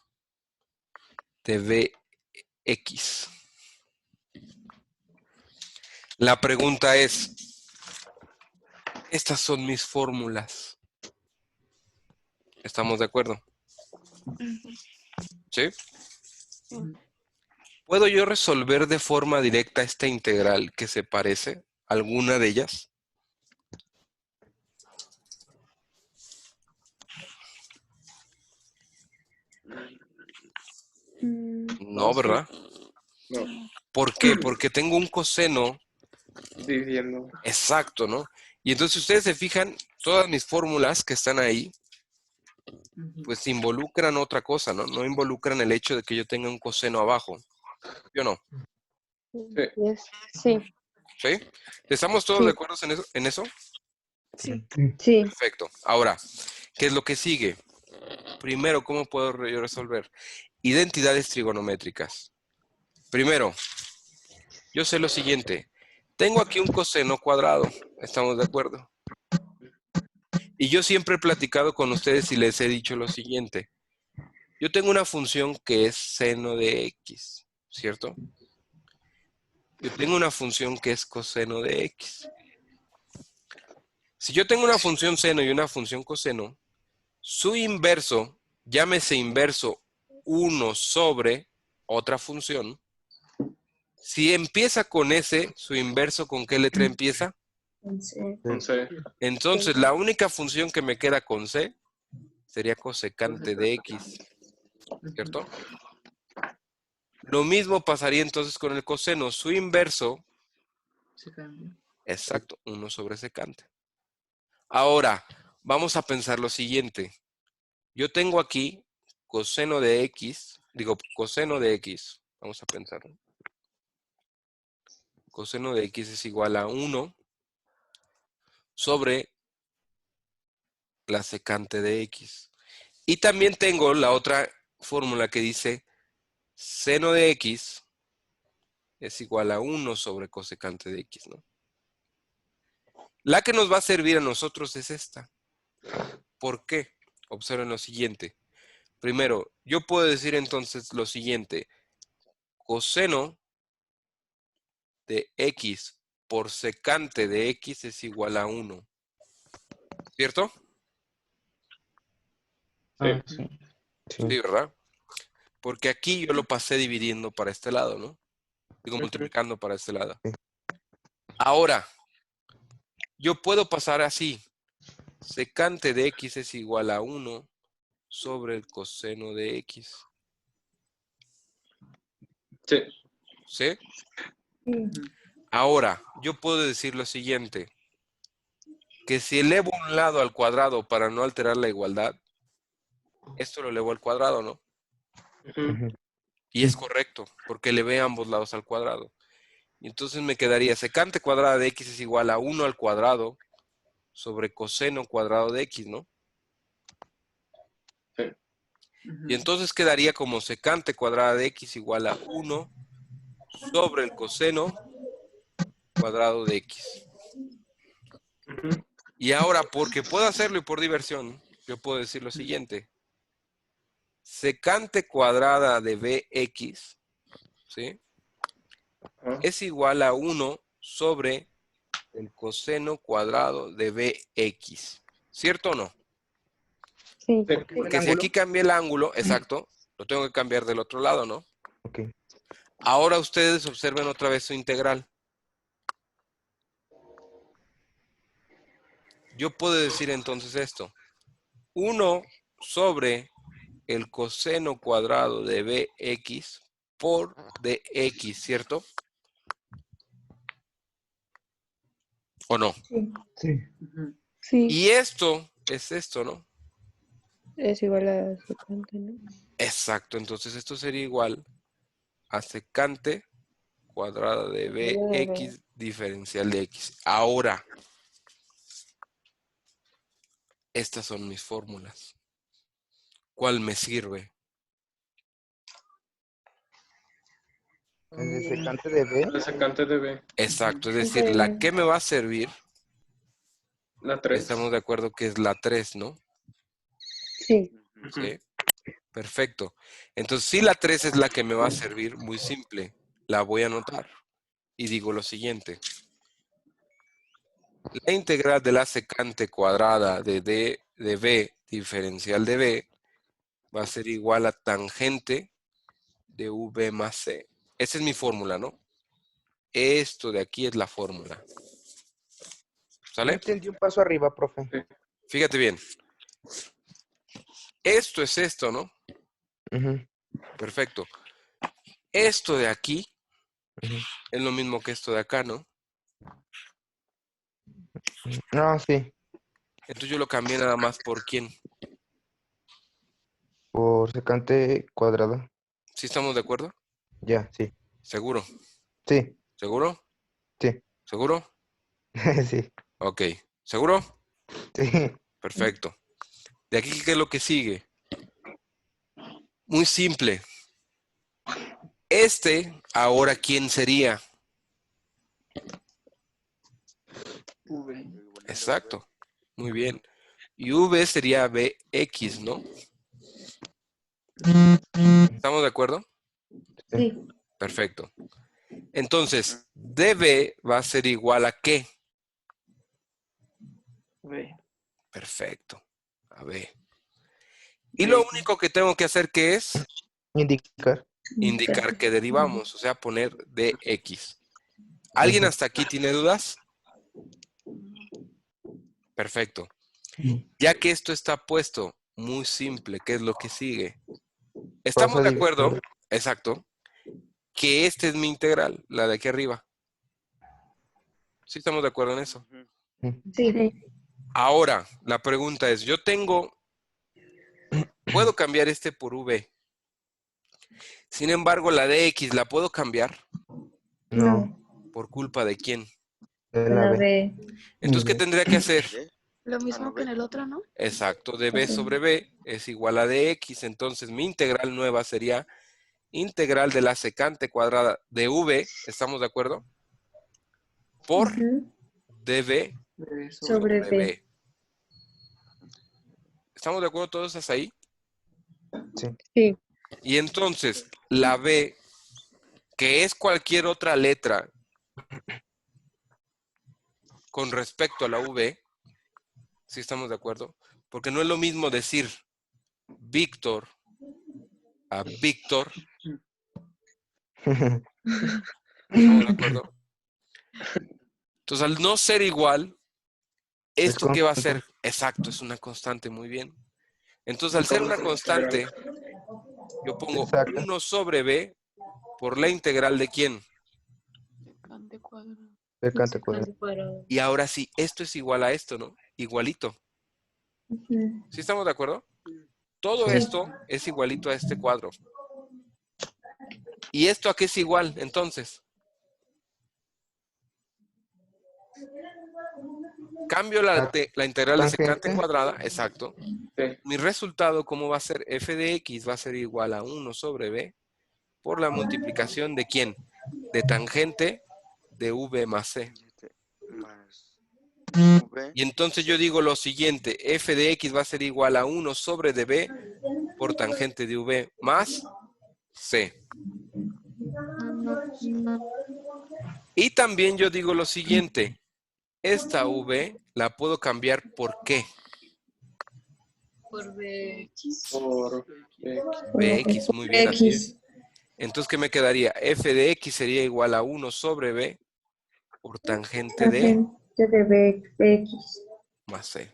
de Vx. La pregunta es, estas son mis fórmulas. ¿Estamos de acuerdo? ¿Sí? ¿Puedo yo resolver de forma directa esta integral que se parece? ¿Alguna de ellas? No, ¿verdad? No, ¿Por qué? Porque tengo un coseno diciendo. exacto, ¿no? Y entonces, si ustedes se fijan, todas mis fórmulas que están ahí, pues involucran otra cosa, ¿no? No involucran el hecho de que yo tenga un coseno abajo. ¿Sí o no? Sí. ¿Sí? ¿Estamos todos Sí. de acuerdo en eso? Sí. Sí. Perfecto. Ahora, ¿qué es lo que sigue? Primero, ¿cómo puedo yo resolver? Identidades trigonométricas. Primero, yo sé lo siguiente. Tengo aquí un coseno cuadrado. ¿Estamos de acuerdo? Y yo siempre he platicado con ustedes y les he dicho lo siguiente. Yo tengo una función que es seno de x, ¿cierto? Yo tengo una función que es coseno de x. Si yo tengo una función seno y una función coseno, su inverso, llámese inverso 1 sobre otra función. Si empieza con S, su inverso, ¿con qué letra empieza? Entonces, Entonces, la única función que me queda con C sería cosecante de X, ¿cierto? Lo mismo pasaría entonces con el coseno. Su inverso, exacto, 1 sobre secante. Ahora, vamos a pensar lo siguiente. Yo tengo aquí coseno de X, coseno de X. Vamos a pensar. Coseno de X es igual a 1 sobre la secante de X. Y también tengo la otra fórmula que dice seno de X es igual a 1 sobre cosecante de X, ¿no? La que nos va a servir a nosotros es esta. ¿Por qué? Observen lo siguiente. Primero, yo puedo decir entonces lo siguiente. Coseno de X por secante de X es igual a 1. ¿Cierto? Ah, sí. Sí, Sí. ¿verdad? Porque aquí yo lo pasé dividiendo para este lado, ¿no? Digo, multiplicando para este lado. Sí. Ahora, yo puedo pasar así. Secante de X es igual a 1 sobre el coseno de X. sí. ¿Sí? Ahora, yo puedo decir lo siguiente. Que si elevo un lado al cuadrado para no alterar la igualdad, esto lo elevo al cuadrado, ¿no? Ujú. Y es correcto, porque elevé ambos lados al cuadrado. Y entonces me quedaría secante cuadrada de X es igual a 1 al cuadrado sobre coseno cuadrado de X, ¿no? Sí. Y entonces quedaría como secante cuadrada de X igual a 1 sobre el coseno cuadrado de X. Ujú. Y ahora, porque puedo hacerlo y por diversión, yo puedo decir lo siguiente. Secante cuadrada de Bx, ¿sí? Ajá. Es igual a 1 sobre el coseno cuadrado de Bx. ¿Cierto o no? Sí. Sí. Porque si aquí cambié el ángulo, exacto, lo tengo que cambiar del otro lado, ¿no? Ok. Ahora ustedes observen otra vez su integral. Yo puedo decir entonces esto. 1 sobre el coseno cuadrado de Bx por dx, ¿cierto? ¿O no? Sí. Sí. Y esto es esto, ¿no? Es igual a secante, ¿no? Exacto, entonces esto sería igual a secante cuadrada de Bx diferencial de x. Ahora, estas son mis fórmulas. ¿Cuál me sirve? El de secante de B. La secante de B. Exacto, es decir, la que me va a servir, La 3. estamos de acuerdo que es la 3, ¿no? Sí. Sí. Perfecto. Entonces, si la 3 es la que me va a servir, muy simple, la voy a anotar. Y digo lo siguiente. La integral de la secante cuadrada de B diferencial de B va a ser igual a tangente de V más C. Esa es mi fórmula, ¿no? Esto de aquí es la fórmula. No ¿Sale? entendí un paso arriba, profe. Fíjate bien. Esto es esto, ¿no? Ujú, Perfecto. Esto de aquí ujú. es lo mismo que esto de acá, ¿no? No, sí. Entonces yo lo cambié nada más por quién. Por secante cuadrada. ¿Sí estamos de acuerdo? Ya, sí. ¿Seguro? Sí, ¿Seguro? sí. ¿Seguro? Sí. Ok. ¿Seguro? Sí. Perfecto. De aquí, ¿qué es lo que sigue? Muy simple. Ahora, ¿quién sería? Exacto. Muy bien. Y V sería Bx, ¿no? ¿Estamos de acuerdo? Sí. Perfecto. Entonces, dB va a ser igual a ¿qué? Perfecto. A B. Y lo único que tengo que hacer, ¿qué es? Indicar. Indicar que derivamos, o sea, poner dx. ¿Alguien Ujú. hasta aquí tiene dudas? Perfecto. Ya que esto está puesto, muy simple, ¿qué es lo que sigue? Vas ¿Estamos a de acuerdo? dividir. Exacto. Que esta es mi integral, la de aquí arriba. ¿Sí estamos de acuerdo en eso? Sí. Ahora, la pregunta es, ¿puedo cambiar este por v? Sin embargo, la de x, ¿la puedo cambiar? No. ¿Por culpa de quién? De la B. Entonces, ¿qué tendría que hacer? Lo mismo que en el otro, ¿no? Exacto, de b sobre b es igual a dx. Entonces, mi integral nueva sería integral de la secante cuadrada de v, ¿estamos de acuerdo? Por db sobre b. ¿Estamos de acuerdo todos hasta ahí? Sí. Sí. Y entonces, la b, que es cualquier otra letra con respecto a la v, ¿sí estamos de acuerdo? Porque no es lo mismo decir Víctor a Víctor, ¿estamos de acuerdo? Entonces, al no ser igual, Es ¿esto qué va a ser? constante. Exacto, es una constante, muy bien. Entonces, al ser una constante, yo pongo Exacto. 1 sobre b por la integral de quién. Secante cuadrada. Y ahora sí, esto es igual a esto, ¿no? Igualito. ¿Sí estamos de acuerdo? Todo Sí. esto es igualito a este cuadro. ¿Y esto a qué es igual, entonces? Cambio la integral de secante Tangente. cuadrada, exacto. Sí. Mi resultado, ¿cómo va a ser? F de x va a ser igual a 1 sobre b por la multiplicación de ¿quién? De tangente de v más c. V. Y entonces yo digo lo siguiente, f de x va a ser igual a 1 sobre db por tangente de v más c. Y también yo digo lo siguiente, esta v la puedo cambiar por qué. Por Bx. Por Bx, muy bien, así es. Entonces, ¿qué me quedaría? F de x sería igual a 1 sobre b por tangente de de Bx. más c.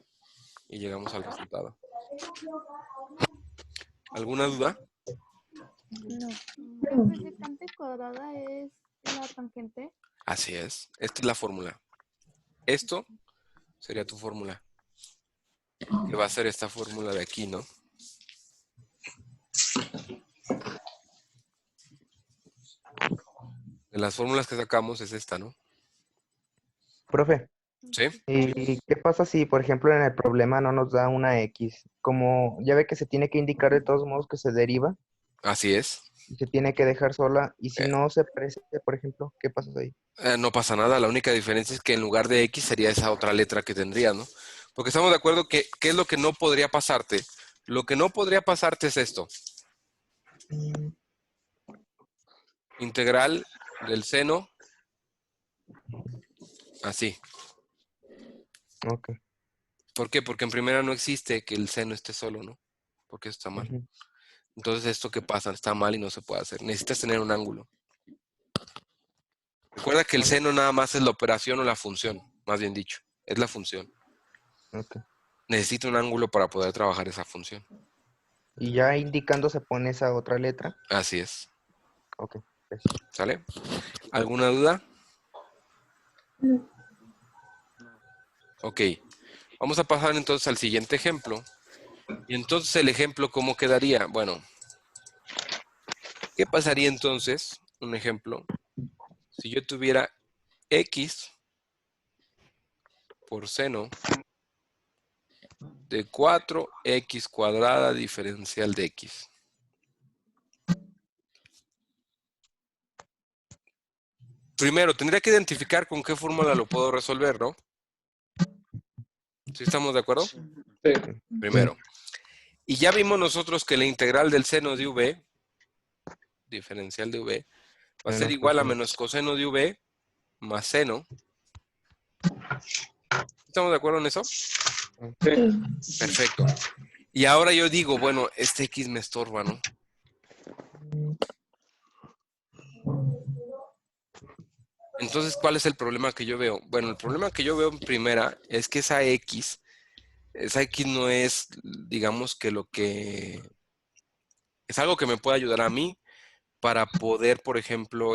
Y llegamos al resultado. ¿Alguna duda? No. La secante cuadrada es la tangente. Así es. Esta es la fórmula. Esto sería tu fórmula. Que va a ser esta fórmula de aquí, ¿no? De las fórmulas que sacamos es esta, ¿no? Profe, ¿Sí? ¿y qué pasa si, por ejemplo, en el problema no nos da una X? Como ya ve que se tiene que indicar de todos modos que se deriva Así es. y se tiene que dejar sola. Y si Eh. no se presenta, por ejemplo, ¿qué pasa ahí? No pasa nada, la única diferencia es que en lugar de X sería esa otra letra que tendría, ¿no? Porque estamos de acuerdo que, ¿qué es lo que no podría pasarte? Lo que no podría pasarte es esto. Integral del seno, así. Ok. ¿Por qué? Porque en primera no existe que el seno esté solo, ¿no? Porque eso está mal. Ujú. Entonces esto que pasa está mal y no se puede hacer. Necesitas tener un ángulo. Recuerda que el seno nada más es la operación o la función, más bien dicho. Es la función. Ok. Necesito un ángulo para poder trabajar esa función. Y ya indicando se pone esa otra letra. Así es. Ok. ¿Sale? ¿Alguna duda? Ok. Vamos a pasar entonces al siguiente ejemplo. Y entonces el ejemplo, ¿cómo quedaría? Bueno, ¿qué pasaría entonces? Un ejemplo. Si yo tuviera x por seno de 4x cuadrada diferencial de x. Primero, tendría que identificar con qué fórmula lo puedo resolver, ¿no? ¿Sí estamos de acuerdo? Sí. Primero. Y ya vimos nosotros que la integral del seno de v, diferencial de v, va a ser Menos igual a coseno. menos coseno de v más seno. ¿Estamos de acuerdo en eso? Sí. Perfecto. Y ahora yo digo, bueno, este x me estorba, ¿no? Entonces, ¿cuál es el problema que yo veo? Bueno, el problema que yo veo en primera es que esa x no es, digamos que lo que... Es algo que me puede ayudar a mí para poder, por ejemplo,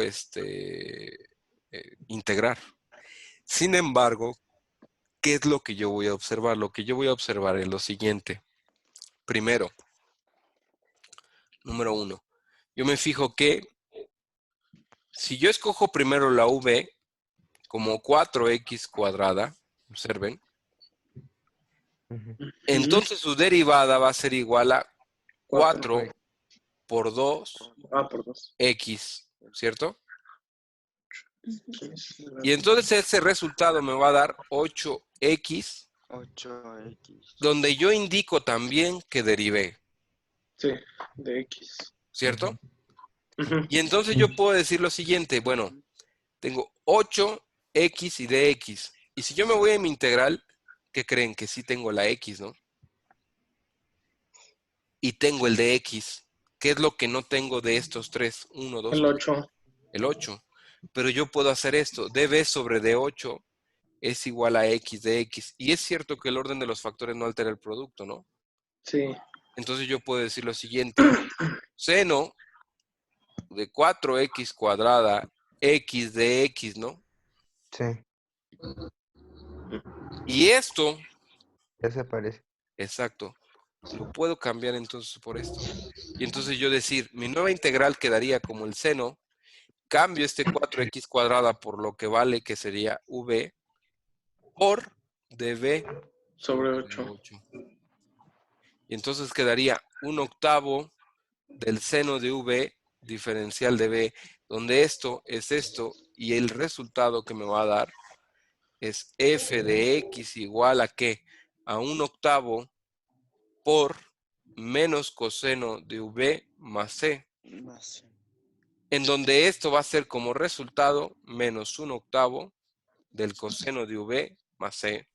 integrar. Sin embargo, ¿qué es lo que yo voy a observar? Lo que yo voy a observar es lo siguiente. Primero, número 1, yo me fijo que si yo escojo primero la v como 4x cuadrada, observen, Ujú. entonces su derivada va a ser igual a 4 4. por 2x, Por 2. ¿cierto? Y entonces ese resultado me va a dar 8x, 8X. donde yo indico también que derivé, Sí, de X. ¿cierto? Ujú. Y entonces yo puedo decir lo siguiente, bueno, tengo 8x y dx. Y si yo me voy a mi integral, ¿qué creen? Que sí tengo la x, ¿no? Y tengo el dx. ¿Qué es lo que no tengo de estos tres? 1, 2, El 8. el 8. Pero yo puedo hacer esto. db sobre d8 es igual a x de x. Y es cierto que el orden de los factores no altera el producto, ¿no? Sí. Entonces yo puedo decir lo siguiente. Seno de 4x cuadrada x de x, ¿no? Sí, Y esto, ya se parece. exacto, lo puedo cambiar entonces por esto. Y entonces yo decir, mi nueva integral quedaría como el seno, cambio este 4x cuadrada por lo que vale, que sería v, por dv Sobre sobre 8. 8. Y entonces quedaría 1/8 del seno de v diferencial de v, donde esto es esto, y el resultado que me va a dar es f de x igual a ¿qué? A 1/8 por menos coseno de v más c, en donde esto va a ser como resultado menos 1/8 del coseno de v más c,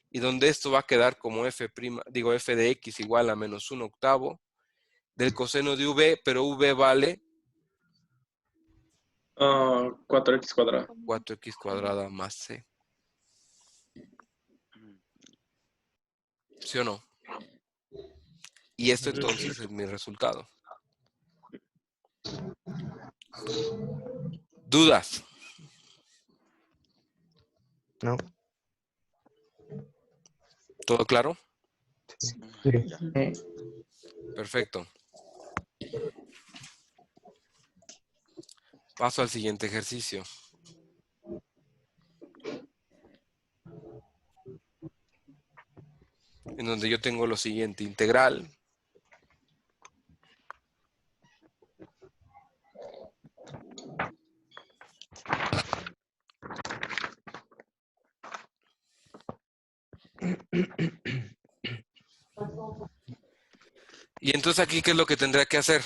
y donde esto va a quedar como f de x igual a menos 1/8 del coseno de v, pero v vale 4x cuadrado. 4x cuadrada más c. ¿Sí o no? Y esto entonces es mi resultado. ¿Dudas? ¿No? ¿Todo claro? Sí. Perfecto. Paso al siguiente ejercicio. En donde yo tengo lo siguiente: integral y entonces aquí, ¿qué es lo que tendría que hacer?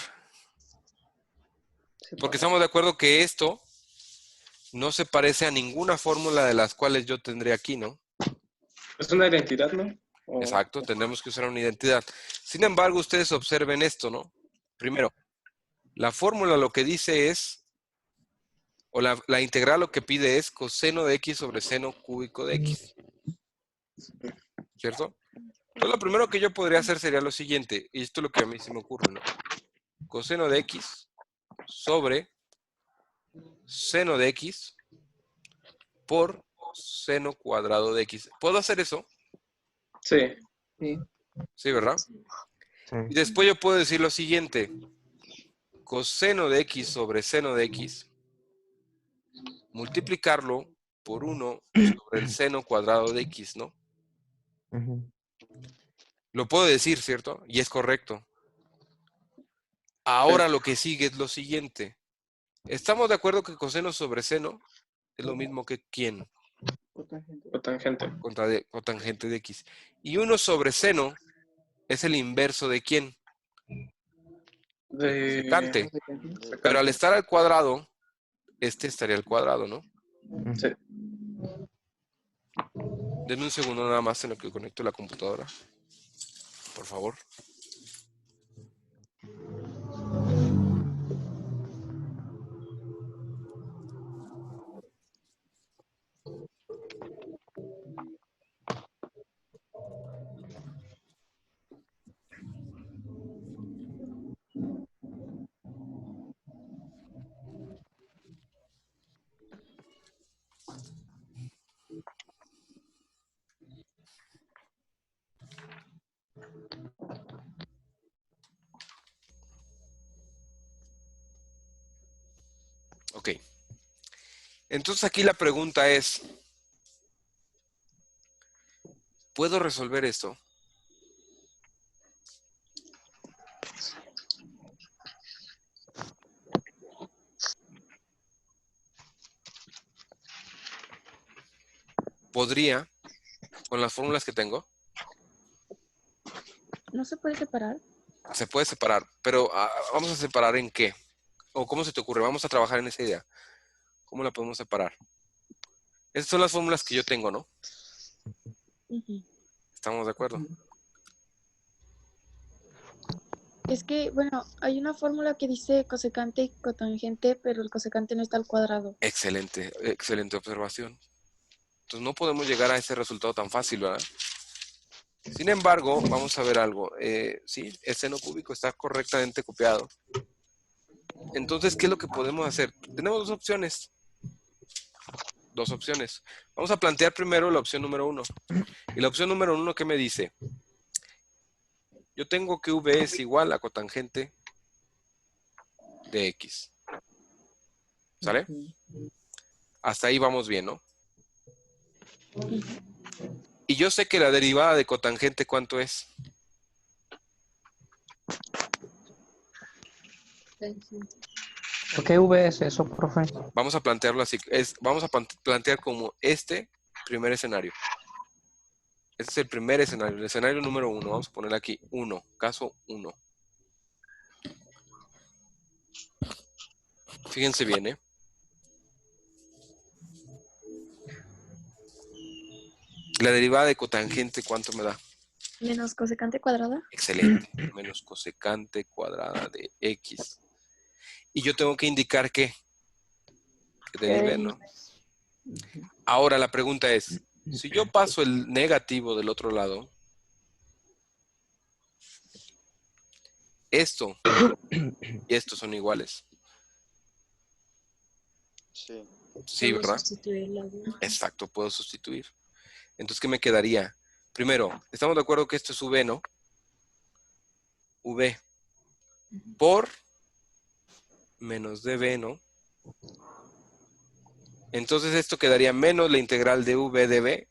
Porque estamos de acuerdo que esto no se parece a ninguna fórmula de las cuales yo tendré aquí, ¿no? Es una identidad, ¿no? Exacto, tendremos que usar una identidad. Sin embargo, ustedes observen esto, ¿no? Primero, la fórmula lo que dice es, o la integral lo que pide es coseno de x sobre seno cúbico de x. ¿Cierto? Entonces, lo primero que yo podría hacer sería lo siguiente, y esto es lo que a mí se me ocurre, ¿no? Coseno de x sobre seno de x por seno cuadrado de x. ¿Puedo hacer eso? Sí. Sí, ¿verdad? Sí. Y después yo puedo decir lo siguiente: coseno de x sobre seno de x, multiplicarlo por 1 sobre el seno cuadrado de x, ¿no? Ujú. Lo puedo decir, ¿cierto? Y es correcto. Ahora lo que sigue es lo siguiente. ¿Estamos de acuerdo que coseno sobre seno es lo mismo que ¿quién? Cotangente. Cotangente de x. Y 1 sobre seno es el inverso de ¿quién? De Secante. secante. Pero al estar al cuadrado, este estaría al cuadrado, ¿no? Sí. Denme un segundo nada más en lo que conecto la computadora. Por favor. Ok. Entonces aquí la pregunta es, ¿puedo resolver esto? ¿Podría, con las fórmulas que tengo? ¿No se puede separar? Se puede separar, pero ¿vamos a separar en qué? ¿O cómo se te ocurre? Vamos a trabajar en esa idea. ¿Cómo la podemos separar? Estas son las fórmulas que yo tengo, ¿no? Ujú. ¿Estamos de acuerdo? Es que, bueno, hay una fórmula que dice cosecante y cotangente, pero el cosecante no está al cuadrado. Excelente, excelente observación. Entonces no podemos llegar a ese resultado tan fácil, ¿verdad? Sin embargo, vamos a ver algo. Sí, el seno cúbico está correctamente copiado. Entonces, ¿qué es lo que podemos hacer? Tenemos dos opciones. Dos opciones. Vamos a plantear primero la opción número 1. Y la opción número 1, ¿qué me dice? Yo tengo que V es igual a cotangente de X. ¿Sale? Hasta ahí vamos bien, ¿no? Y yo sé que la derivada de cotangente, ¿cuánto es? ¿Por qué V es eso, profe? Vamos a plantearlo así. Vamos a plantear como este primer escenario. Este es el primer escenario, el escenario número 1. Vamos a poner aquí 1, caso 1. Fíjense bien, ¿eh? La derivada de cotangente, ¿cuánto me da? Menos cosecante cuadrada. Excelente. Menos cosecante cuadrada de X. Y yo tengo que indicar que derivé, ¿no? Ahora la pregunta es, si yo paso el negativo del otro lado, esto y esto son iguales. Sí. Sí, ¿verdad? Exacto, puedo sustituir. Entonces, ¿qué me quedaría? Primero, estamos de acuerdo que esto es V, ¿no? V por menos dB, ¿no? Entonces esto quedaría menos la integral de V dB.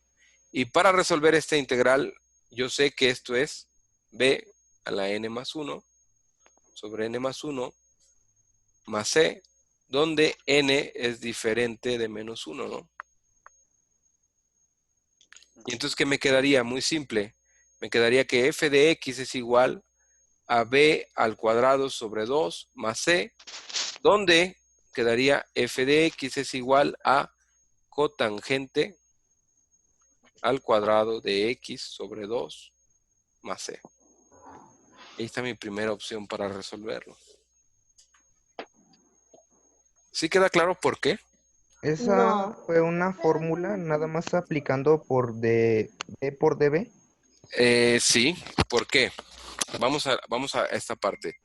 Y para resolver esta integral, yo sé que esto es B a la n más 1 sobre n más 1 más C, donde n es diferente de menos 1, ¿no? Y entonces, ¿qué me quedaría? Muy simple. Me quedaría que f de x es igual a b al cuadrado sobre 2 más c, donde quedaría f de x es igual a cotangente al cuadrado de x sobre 2 más c. Ahí está mi primera opción para resolverlo. ¿Sí queda claro por qué? Esa No. fue una fórmula nada más aplicando por D por dB. Sí, ¿por qué? Vamos a esta parte.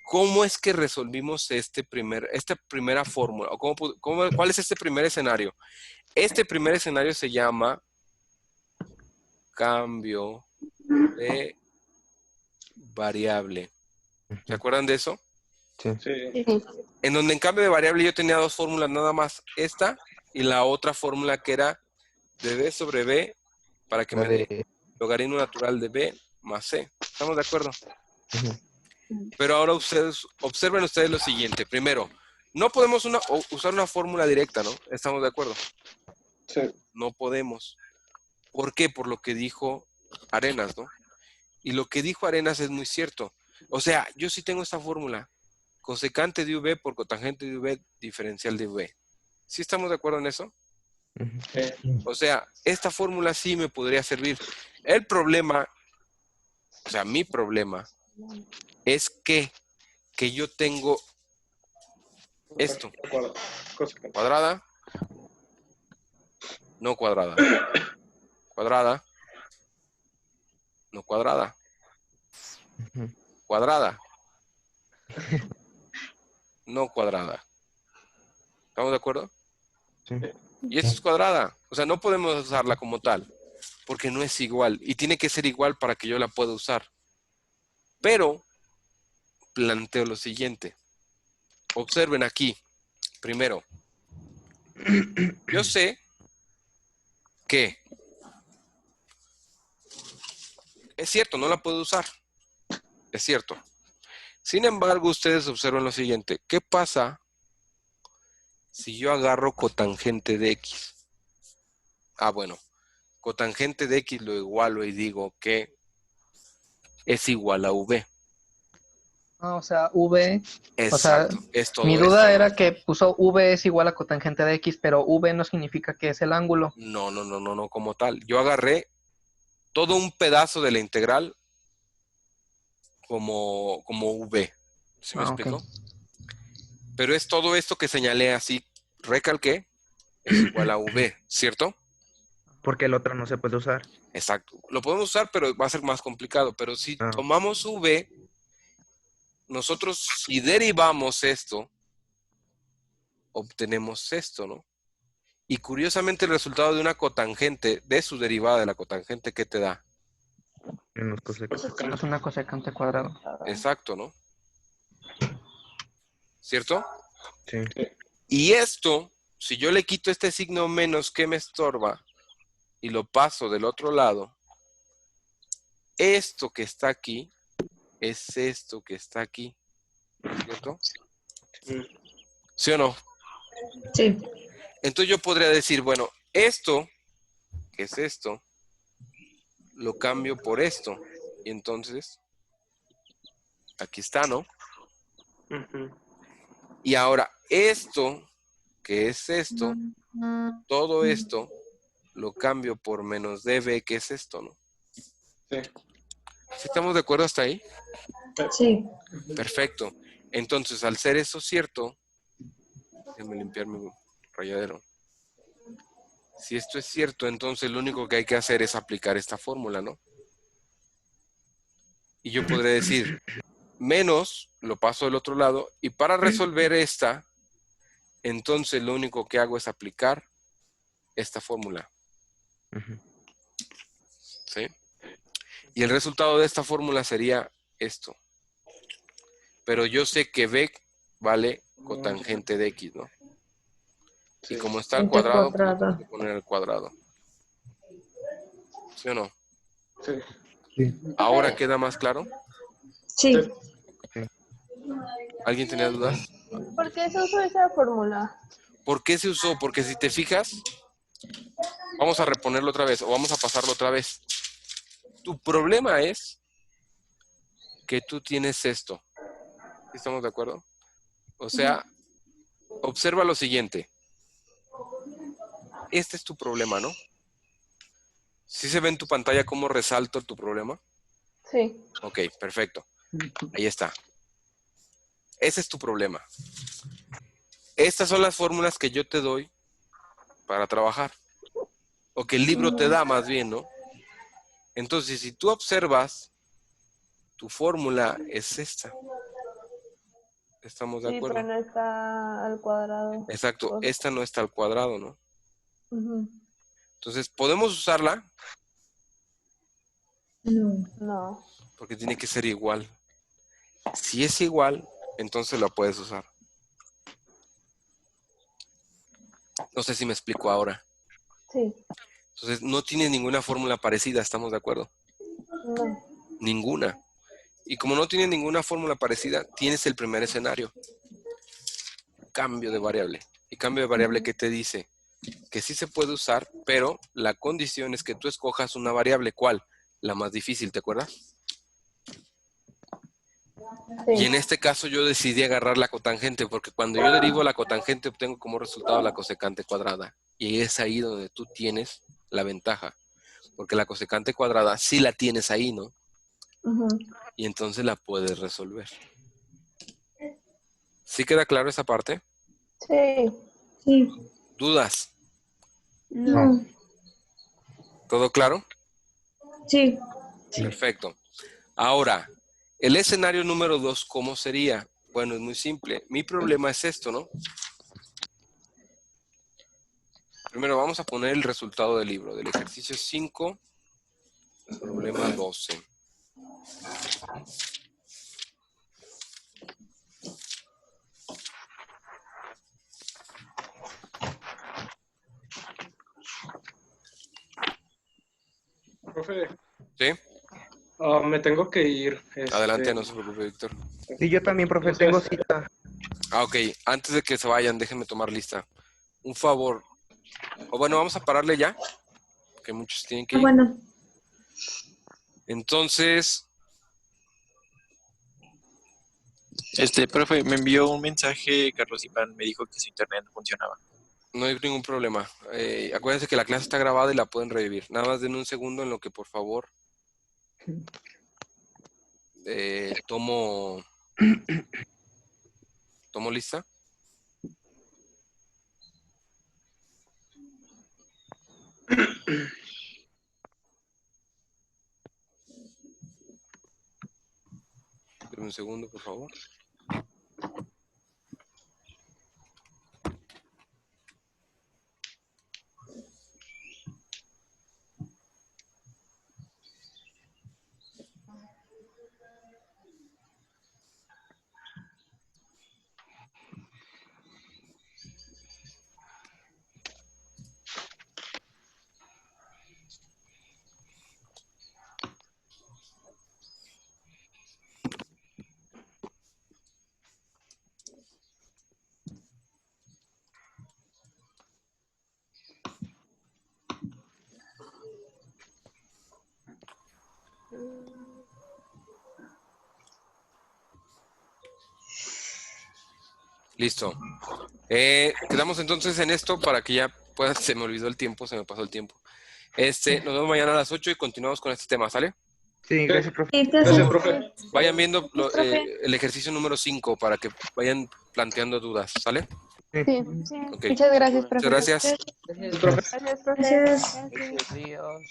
¿Cómo es que resolvimos esta primera fórmula? ¿O cuál es este primer escenario? Este primer escenario se llama cambio de variable. ¿Se acuerdan de eso? Sí. Sí. En donde en cambio de variable yo tenía dos fórmulas nada más. Esta y la otra fórmula que era de b sobre b para que La me dé de... logaritmo natural de b más c. ¿Estamos de acuerdo? Ujú. Pero ahora observen ustedes lo siguiente. Primero, no podemos usar una fórmula directa, ¿no? ¿Estamos de acuerdo? Sí. No podemos. ¿Por qué? Por lo que dijo Arenas, ¿no? Y lo que dijo Arenas es muy cierto. O sea, yo sí tengo esta fórmula. Cosecante de V por cotangente de V diferencial de V. ¿Sí estamos de acuerdo en eso? O sea, esta fórmula sí me podría servir. El problema, o sea, mi problema es que yo tengo esto. Cuadrada, no cuadrada. Cuadrada, no cuadrada. Ujú. Cuadrada, no cuadrada. ¿Estamos de acuerdo? Sí. Y esta es cuadrada. O sea, no podemos usarla como tal, porque no es igual. Y tiene que ser igual para que yo la pueda usar. Pero, planteo lo siguiente. Observen aquí. Primero, yo sé que es cierto, no la puedo usar. Es cierto. Sin embargo, ustedes observen lo siguiente. ¿Qué pasa si yo agarro cotangente de X? Ah, bueno. Cotangente de X lo igualo y digo que es igual a V. Ah, o sea, V, o sea, Exacto. Es todo mi esto, duda ¿no? era que puso V es igual a cotangente de X, pero V no significa que es el ángulo. No, como tal. Yo agarré todo un pedazo de la integral como V. ¿Sí me Ah, ok. explico? Pero es todo esto que señalé así, recalqué, es igual a V, ¿cierto? Porque el otro no se puede usar. Exacto. Lo podemos usar, pero va a ser más complicado. Pero si Ah, tomamos V, nosotros si derivamos esto, obtenemos esto, ¿no? Y curiosamente el resultado de una cotangente, de su derivada de la cotangente, ¿qué te da? menos cosecante. Es una cosecante cuadrado. Exacto, ¿no? ¿Cierto? Sí. Y esto, si yo le quito este signo menos que me estorba y lo paso del otro lado, esto que está aquí es esto que está aquí, ¿cierto? ¿Sí o no? Sí. Entonces yo podría decir, bueno, esto que es esto, lo cambio por esto. Y entonces, aquí está, ¿no? Ujú. Y ahora, esto, que es esto, todo esto, lo cambio por menos db, que es esto, ¿no? Sí. ¿Sí estamos de acuerdo hasta ahí? Sí. Perfecto. Entonces, al ser eso cierto, déjame limpiar mi rayadero. Si esto es cierto, entonces lo único que hay que hacer es aplicar esta fórmula, ¿no? Y yo podré decir, menos, lo paso del otro lado, y para resolver esta, entonces lo único que hago es aplicar esta fórmula, Ujú. ¿sí? Y el resultado de esta fórmula sería esto. Pero yo sé que B vale cotangente de X, ¿no? Y Sí. como está al Ente cuadrado, pues lo tengo cuadrada. que poner al cuadrado. ¿Sí o no? Sí. Sí. ¿Ahora queda más claro? Sí. ¿Alguien tenía dudas? ¿Por qué se usó esa fórmula? ¿Por qué se usó? Porque si te fijas, vamos a reponerlo otra vez o vamos a pasarlo otra vez. Tu problema es que tú tienes esto. ¿Sí ¿Estamos de acuerdo? O sea, observa lo siguiente. Este es tu problema, ¿no? ¿Sí se ve en tu pantalla cómo resalto tu problema? Sí. Ok, perfecto. Ahí está. Ese es tu problema. Estas son las fórmulas que yo te doy para trabajar. O que el libro te da más bien, ¿no? Entonces, si tú observas, tu fórmula es esta. ¿Estamos de Sí, pero acuerdo? no está al cuadrado. Exacto. Esta no está al cuadrado, ¿no? Ujú. Entonces, ¿podemos usarla? No. No. Porque tiene que ser igual. Si es igual, entonces la puedes usar. No sé si me explico ahora. Sí. Entonces, no tiene ninguna fórmula parecida, ¿estamos de acuerdo? No. Ninguna. Y como no tiene ninguna fórmula parecida, tienes el primer escenario. Cambio de variable. ¿Y cambio de variable qué te dice? Que sí se puede usar, pero la condición es que tú escojas una variable. ¿Cuál? La más difícil, ¿te acuerdas? Y en Sí. este caso yo decidí agarrar la cotangente, porque cuando yo derivo la cotangente obtengo como resultado la cosecante cuadrada. Y es ahí donde tú tienes la ventaja. Porque la cosecante cuadrada sí la tienes ahí, ¿no? Ujú. Y entonces la puedes resolver. ¿Sí queda claro esa parte? Sí. Sí. ¿Dudas? No. ¿Todo claro? Sí. Perfecto. Ahora, el escenario número 2, ¿cómo sería? Bueno, es muy simple. Mi problema es esto, ¿no? Primero vamos a poner el resultado del libro, del ejercicio 5, problema 12. Profe, ¿Sí? me tengo que ir. Adelante, no se preocupe, Víctor. Sí, yo también, profe, tengo cita. Ok. Antes de que se vayan, déjenme tomar lista. Un favor. O bueno, vamos a pararle ya, que muchos tienen que ir. Bueno. Entonces, Profe, me envió un mensaje Carlos Iván, me dijo que su internet no funcionaba. no hay ningún problema. Acuérdense que la clase está grabada y la pueden revivir. Nada más den un segundo en lo que, por favor, tomo lista. Denme un segundo, por favor. Listo. Quedamos entonces en esto para que ya pueda, se me olvidó el tiempo, se me pasó el tiempo. Nos vemos mañana a las 8 y continuamos con este tema, ¿sale? Sí, gracias, profe. Sí, Gracias, profe. profe. Vayan viendo profe. el ejercicio número 5 para que vayan planteando dudas, ¿sale? Sí. Ok. Muchas gracias, profe. Muchas gracias. Gracias, profe. Gracias, profe. Gracias. Gracias. Adiós.